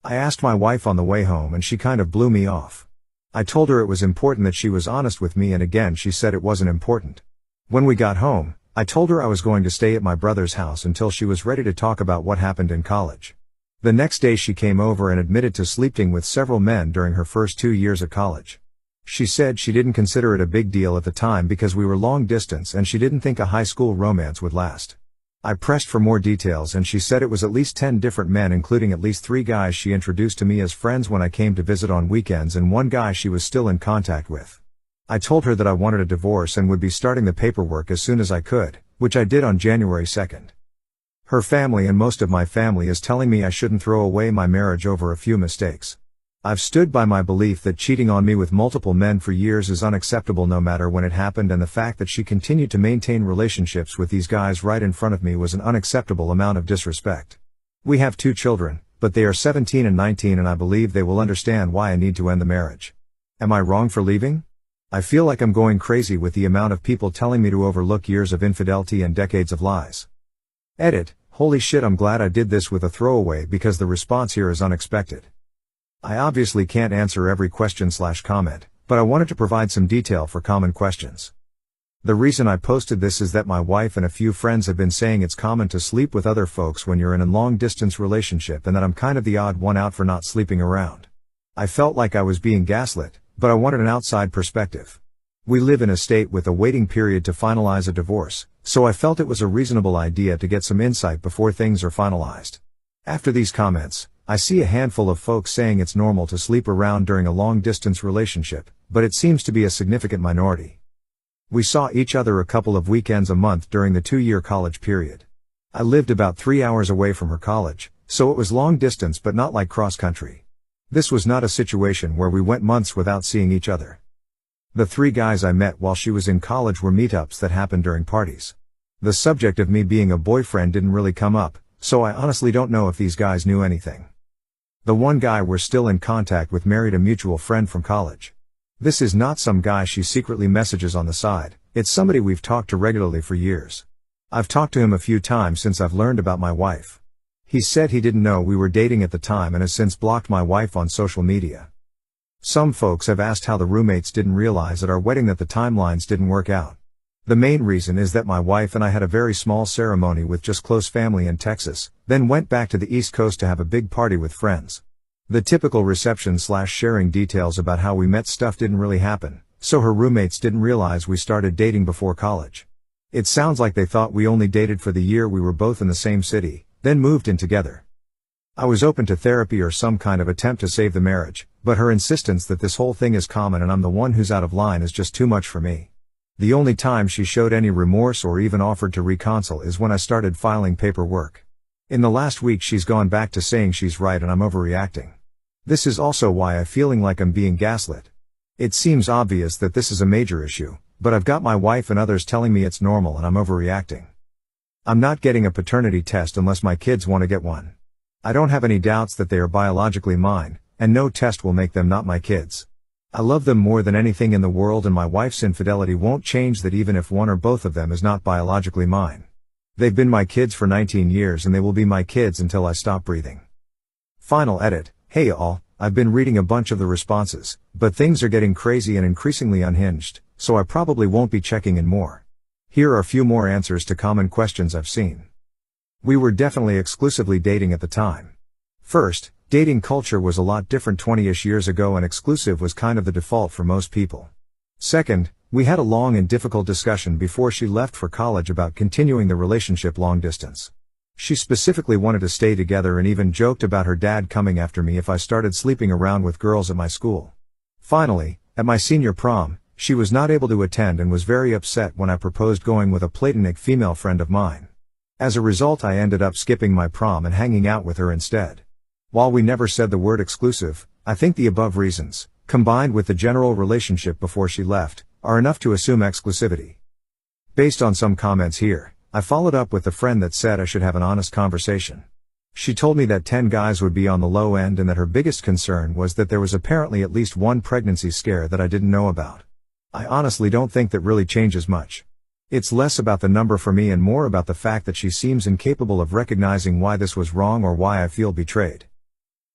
I asked my wife on the way home and she kind of blew me off. I told her it was important that she was honest with me and again she said it wasn't important. When we got home, I told her I was going to stay at my brother's house until she was ready to talk about what happened in college. The next day she came over and admitted to sleeping with several men during her first 2 years at college. She said she didn't consider it a big deal at the time because we were long distance and she didn't think a high school romance would last. I pressed for more details and she said it was at least 10 different men, including at least 3 guys she introduced to me as friends when I came to visit on weekends and 1 guy she was still in contact with. I told her that I wanted a divorce and would be starting the paperwork as soon as I could, which I did on January 2nd. Her family and most of my family is telling me I shouldn't throw away my marriage over a few mistakes. I've stood by my belief that cheating on me with multiple men for years is unacceptable no matter when it happened, and the fact that she continued to maintain relationships with these guys right in front of me was an unacceptable amount of disrespect. We have 2 children, but they are 17 and 19 and I believe they will understand why I need to end the marriage. Am I wrong for leaving? I feel like I'm going crazy with the amount of people telling me to overlook years of infidelity and decades of lies. Edit, holy shit, I'm glad I did this with a throwaway because the response here is unexpected. I obviously can't answer every question/comment, but I wanted to provide some detail for common questions. The reason I posted this is that my wife and a few friends have been saying it's common to sleep with other folks when you're in a long-distance relationship and that I'm kind of the odd one out for not sleeping around. I felt like I was being gaslit, but I wanted an outside perspective. We live in a state with a waiting period to finalize a divorce, so I felt it was a reasonable idea to get some insight before things are finalized. After these comments, I see a handful of folks saying it's normal to sleep around during a long-distance relationship, but it seems to be a significant minority. We saw each other a couple of weekends a month during the 2-year college period. I lived about 3 hours away from her college, so it was long distance but not like cross country. This was not a situation where we went months without seeing each other. The 3 guys I met while she was in college were meetups that happened during parties. The subject of me being a boyfriend didn't really come up, so I honestly don't know if these guys knew anything. The one guy we're still in contact with married a mutual friend from college. This is not some guy she secretly messages on the side, it's somebody we've talked to regularly for years. I've talked to him a few times since I've learned about my wife. He said he didn't know we were dating at the time and has since blocked my wife on social media. Some folks have asked how the roommates didn't realize at our wedding that the timelines didn't work out. The main reason is that my wife and I had a very small ceremony with just close family in Texas, then went back to the East Coast to have a big party with friends. The typical reception/sharing details about how we met stuff didn't really happen, so her roommates didn't realize we started dating before college. It sounds like they thought we only dated for the year we were both in the same city, then moved in together. I was open to therapy or some kind of attempt to save the marriage, but her insistence that this whole thing is common and I'm the one who's out of line is just too much for me. The only time she showed any remorse or even offered to reconcile is when I started filing paperwork. In the last week she's gone back to saying she's right and I'm overreacting. This is also why I'm feeling like I'm being gaslit. It seems obvious that this is a major issue, but I've got my wife and others telling me it's normal and I'm overreacting. I'm not getting a paternity test unless my kids want to get one. I don't have any doubts that they are biologically mine, and no test will make them not my kids. I love them more than anything in the world and my wife's infidelity won't change that even if one or both of them is not biologically mine. They've been my kids for 19 years and they will be my kids until I stop breathing. Final edit. Hey all, I've been reading a bunch of the responses, but things are getting crazy and increasingly unhinged, so I probably won't be checking in more. Here are a few more answers to common questions I've seen. We were definitely exclusively dating at the time. First, dating culture was a lot different 20-ish years ago and exclusive was kind of the default for most people. Second, we had a long and difficult discussion before she left for college about continuing the relationship long distance. She specifically wanted to stay together and even joked about her dad coming after me if I started sleeping around with girls at my school. Finally, at my senior prom, she was not able to attend and was very upset when I proposed going with a platonic female friend of mine. As a result, I ended up skipping my prom and hanging out with her instead. While we never said the word exclusive, I think the above reasons, combined with the general relationship before she left, are enough to assume exclusivity. Based on some comments here, I followed up with the friend that said I should have an honest conversation. She told me that 10 guys would be on the low end and that her biggest concern was that there was apparently at least one pregnancy scare that I didn't know about. I honestly don't think that really changes much. It's less about the number for me and more about the fact that she seems incapable of recognizing why this was wrong or why I feel betrayed.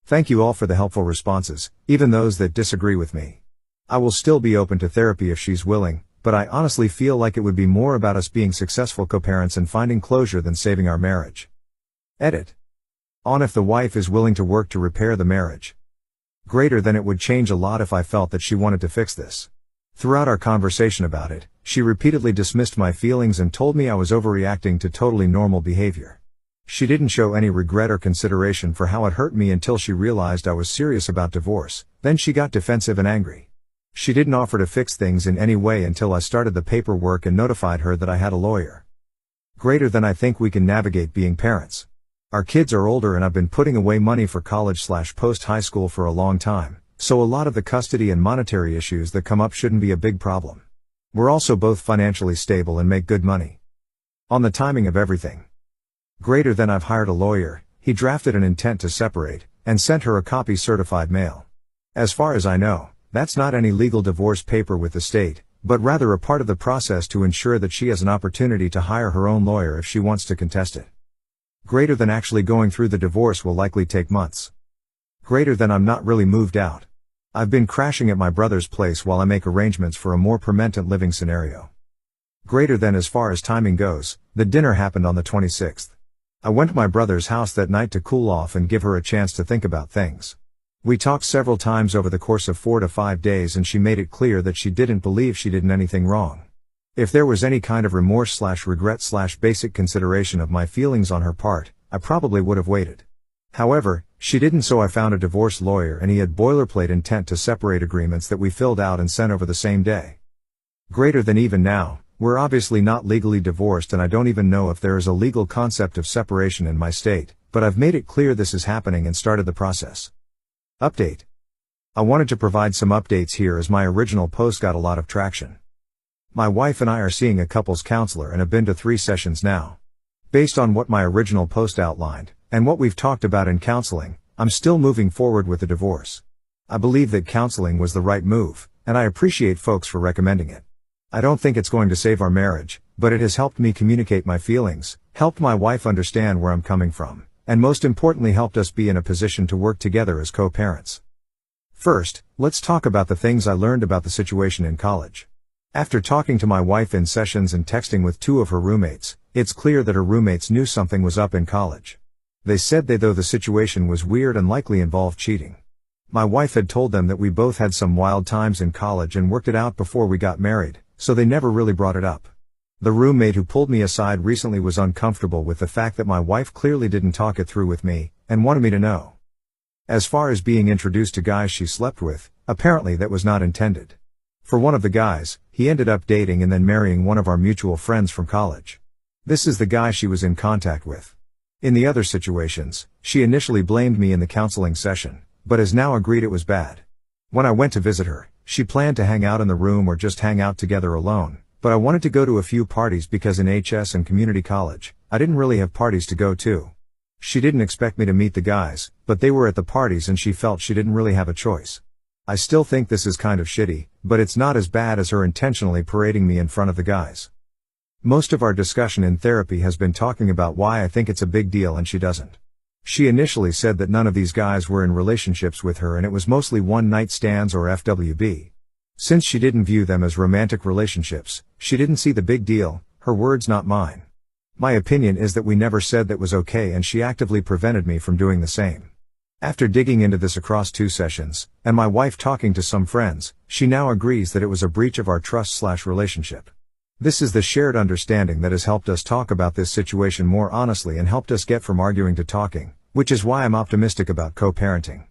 Thank you all for the helpful responses, even those that disagree with me. I will still be open to therapy if she's willing, but I honestly feel like it would be more about us being successful co-parents and finding closure than saving our marriage. Edit. On if the wife is willing to work to repair the marriage. Greater than it would change a lot if I felt that she wanted to fix this. Throughout our conversation about it, she repeatedly dismissed my feelings and told me I was overreacting to totally normal behavior. She didn't show any regret or consideration for how it hurt me until she realized I was serious about divorce, then she got defensive and angry. She didn't offer to fix things in any way until I started the paperwork and notified her that I had a lawyer. Greater than I think we can navigate being parents. Our kids are older and I've been putting away money for college/post-high school for a long time, so a lot of the custody and monetary issues that come up shouldn't be a big problem. We're also both financially stable and make good money. On the timing of everything. Greater than I've hired a lawyer, he drafted an intent to separate, and sent her a copy certified mail. As far as I know, that's not any legal divorce paper with the state, but rather a part of the process to ensure that she has an opportunity to hire her own lawyer if she wants to contest it. Greater than actually going through the divorce will likely take months. Greater than I'm not really moved out. I've been crashing at my brother's place while I make arrangements for a more permanent living scenario. Greater than as far as timing goes, the dinner happened on the 26th. I went to my brother's house that night to cool off and give her a chance to think about things. We talked several times over the course of 4 to 5 days and she made it clear that she didn't believe she did anything wrong. If there was any kind of remorse/regret/basic consideration of my feelings on her part, I probably would have waited. However, she didn't, so I found a divorce lawyer and he had boilerplate intent to separate agreements that we filled out and sent over the same day. Greater than even now, we're obviously not legally divorced and I don't even know if there is a legal concept of separation in my state, but I've made it clear this is happening and started the process. Update. I wanted to provide some updates here as my original post got a lot of traction. My wife and I are seeing a couples counselor and have been to 3 sessions now. Based on what my original post outlined, and what we've talked about in counseling, I'm still moving forward with the divorce. I believe that counseling was the right move, and I appreciate folks for recommending it. I don't think it's going to save our marriage, but it has helped me communicate my feelings, helped my wife understand where I'm coming from, and most importantly helped us be in a position to work together as co-parents. First, let's talk about the things I learned about the situation in college. After talking to my wife in sessions and texting with 2 of her roommates, it's clear that her roommates knew something was up in college. They said though the situation was weird and likely involved cheating. My wife had told them that we both had some wild times in college and worked it out before we got married, so they never really brought it up. The roommate who pulled me aside recently was uncomfortable with the fact that my wife clearly didn't talk it through with me, and wanted me to know. As far as being introduced to guys she slept with, apparently that was not intended. For one of the guys, he ended up dating and then marrying one of our mutual friends from college. This is the guy she was in contact with. In the other situations, she initially blamed me in the counseling session, but has now agreed it was bad. When I went to visit her, she planned to hang out in the room or just hang out together alone, but I wanted to go to a few parties because in HS and community college, I didn't really have parties to go to. She didn't expect me to meet the guys, but they were at the parties and she felt she didn't really have a choice. I still think this is kind of shitty, but it's not as bad as her intentionally parading me in front of the guys. Most of our discussion in therapy has been talking about why I think it's a big deal and she doesn't. She initially said that none of these guys were in relationships with her and it was mostly one-night stands or FWB. Since she didn't view them as romantic relationships, she didn't see the big deal, her words not mine. My opinion is that we never said that was okay and she actively prevented me from doing the same. After digging into this across 2 sessions, and my wife talking to some friends, she now agrees that it was a breach of our trust/relationship. This is the shared understanding that has helped us talk about this situation more honestly and helped us get from arguing to talking, which is why I'm optimistic about co-parenting.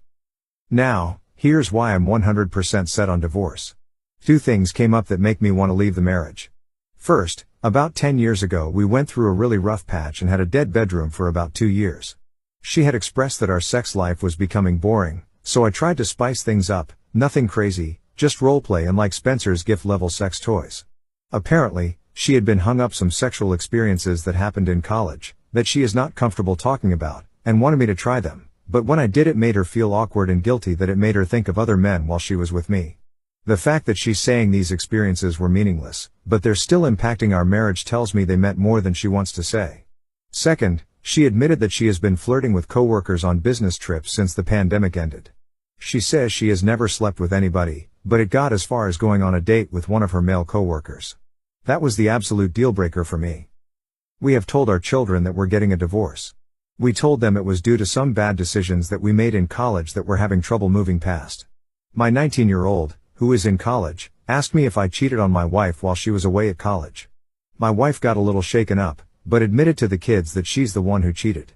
Now, here's why I'm 100% set on divorce. 2 things came up that make me want to leave the marriage. First, about 10 years ago we went through a really rough patch and had a dead bedroom for about 2 years. She had expressed that our sex life was becoming boring, so I tried to spice things up, nothing crazy, just roleplay and like Spencer's gift-level sex toys. Apparently, she had been hung up some sexual experiences that happened in college, that she is not comfortable talking about, and wanted me to try them, but when I did it made her feel awkward and guilty that it made her think of other men while she was with me. The fact that she's saying these experiences were meaningless, but they're still impacting our marriage tells me they meant more than she wants to say. Second, she admitted that she has been flirting with coworkers on business trips since the pandemic ended. She says she has never slept with anybody, but it got as far as going on a date with one of her male coworkers. That was the absolute deal breaker for me. We have told our children that we're getting a divorce. We told them it was due to some bad decisions that we made in college that we're having trouble moving past. My 19-year-old, who is in college, asked me if I cheated on my wife while she was away at college. My wife got a little shaken up, but admitted to the kids that she's the one who cheated.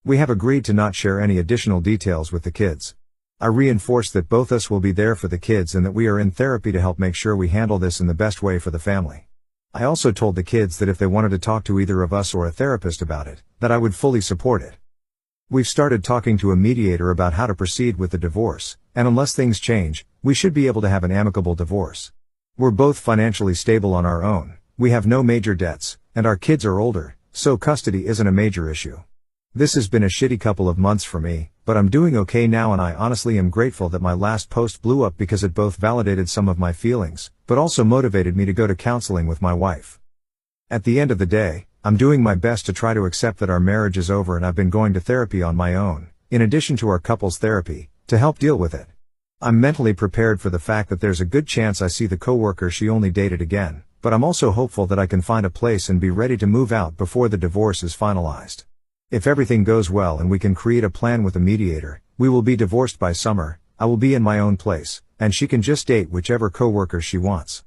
We have agreed to not share any additional details with the kids. I reinforced that both us will be there for the kids and that we are in therapy to help make sure we handle this in the best way for the family. I also told the kids that if they wanted to talk to either of us or a therapist about it, that I would fully support it. We've started talking to a mediator about how to proceed with the divorce, and unless things change, we should be able to have an amicable divorce. We're both financially stable on our own, we have no major debts, and our kids are older, so custody isn't a major issue. This has been a shitty couple of months for me, but I'm doing okay now and I honestly am grateful that my last post blew up because it both validated some of my feelings, but also motivated me to go to counseling with my wife. At the end of the day, I'm doing my best to try to accept that our marriage is over and I've been going to therapy on my own, in addition to our couples therapy, to help deal with it. I'm mentally prepared for the fact that there's a good chance I see the coworker she only dated again, but I'm also hopeful that I can find a place and be ready to move out before the divorce is finalized. If everything goes well and we can create a plan with a mediator, we will be divorced by summer, I will be in my own place, and she can just date whichever coworker she wants.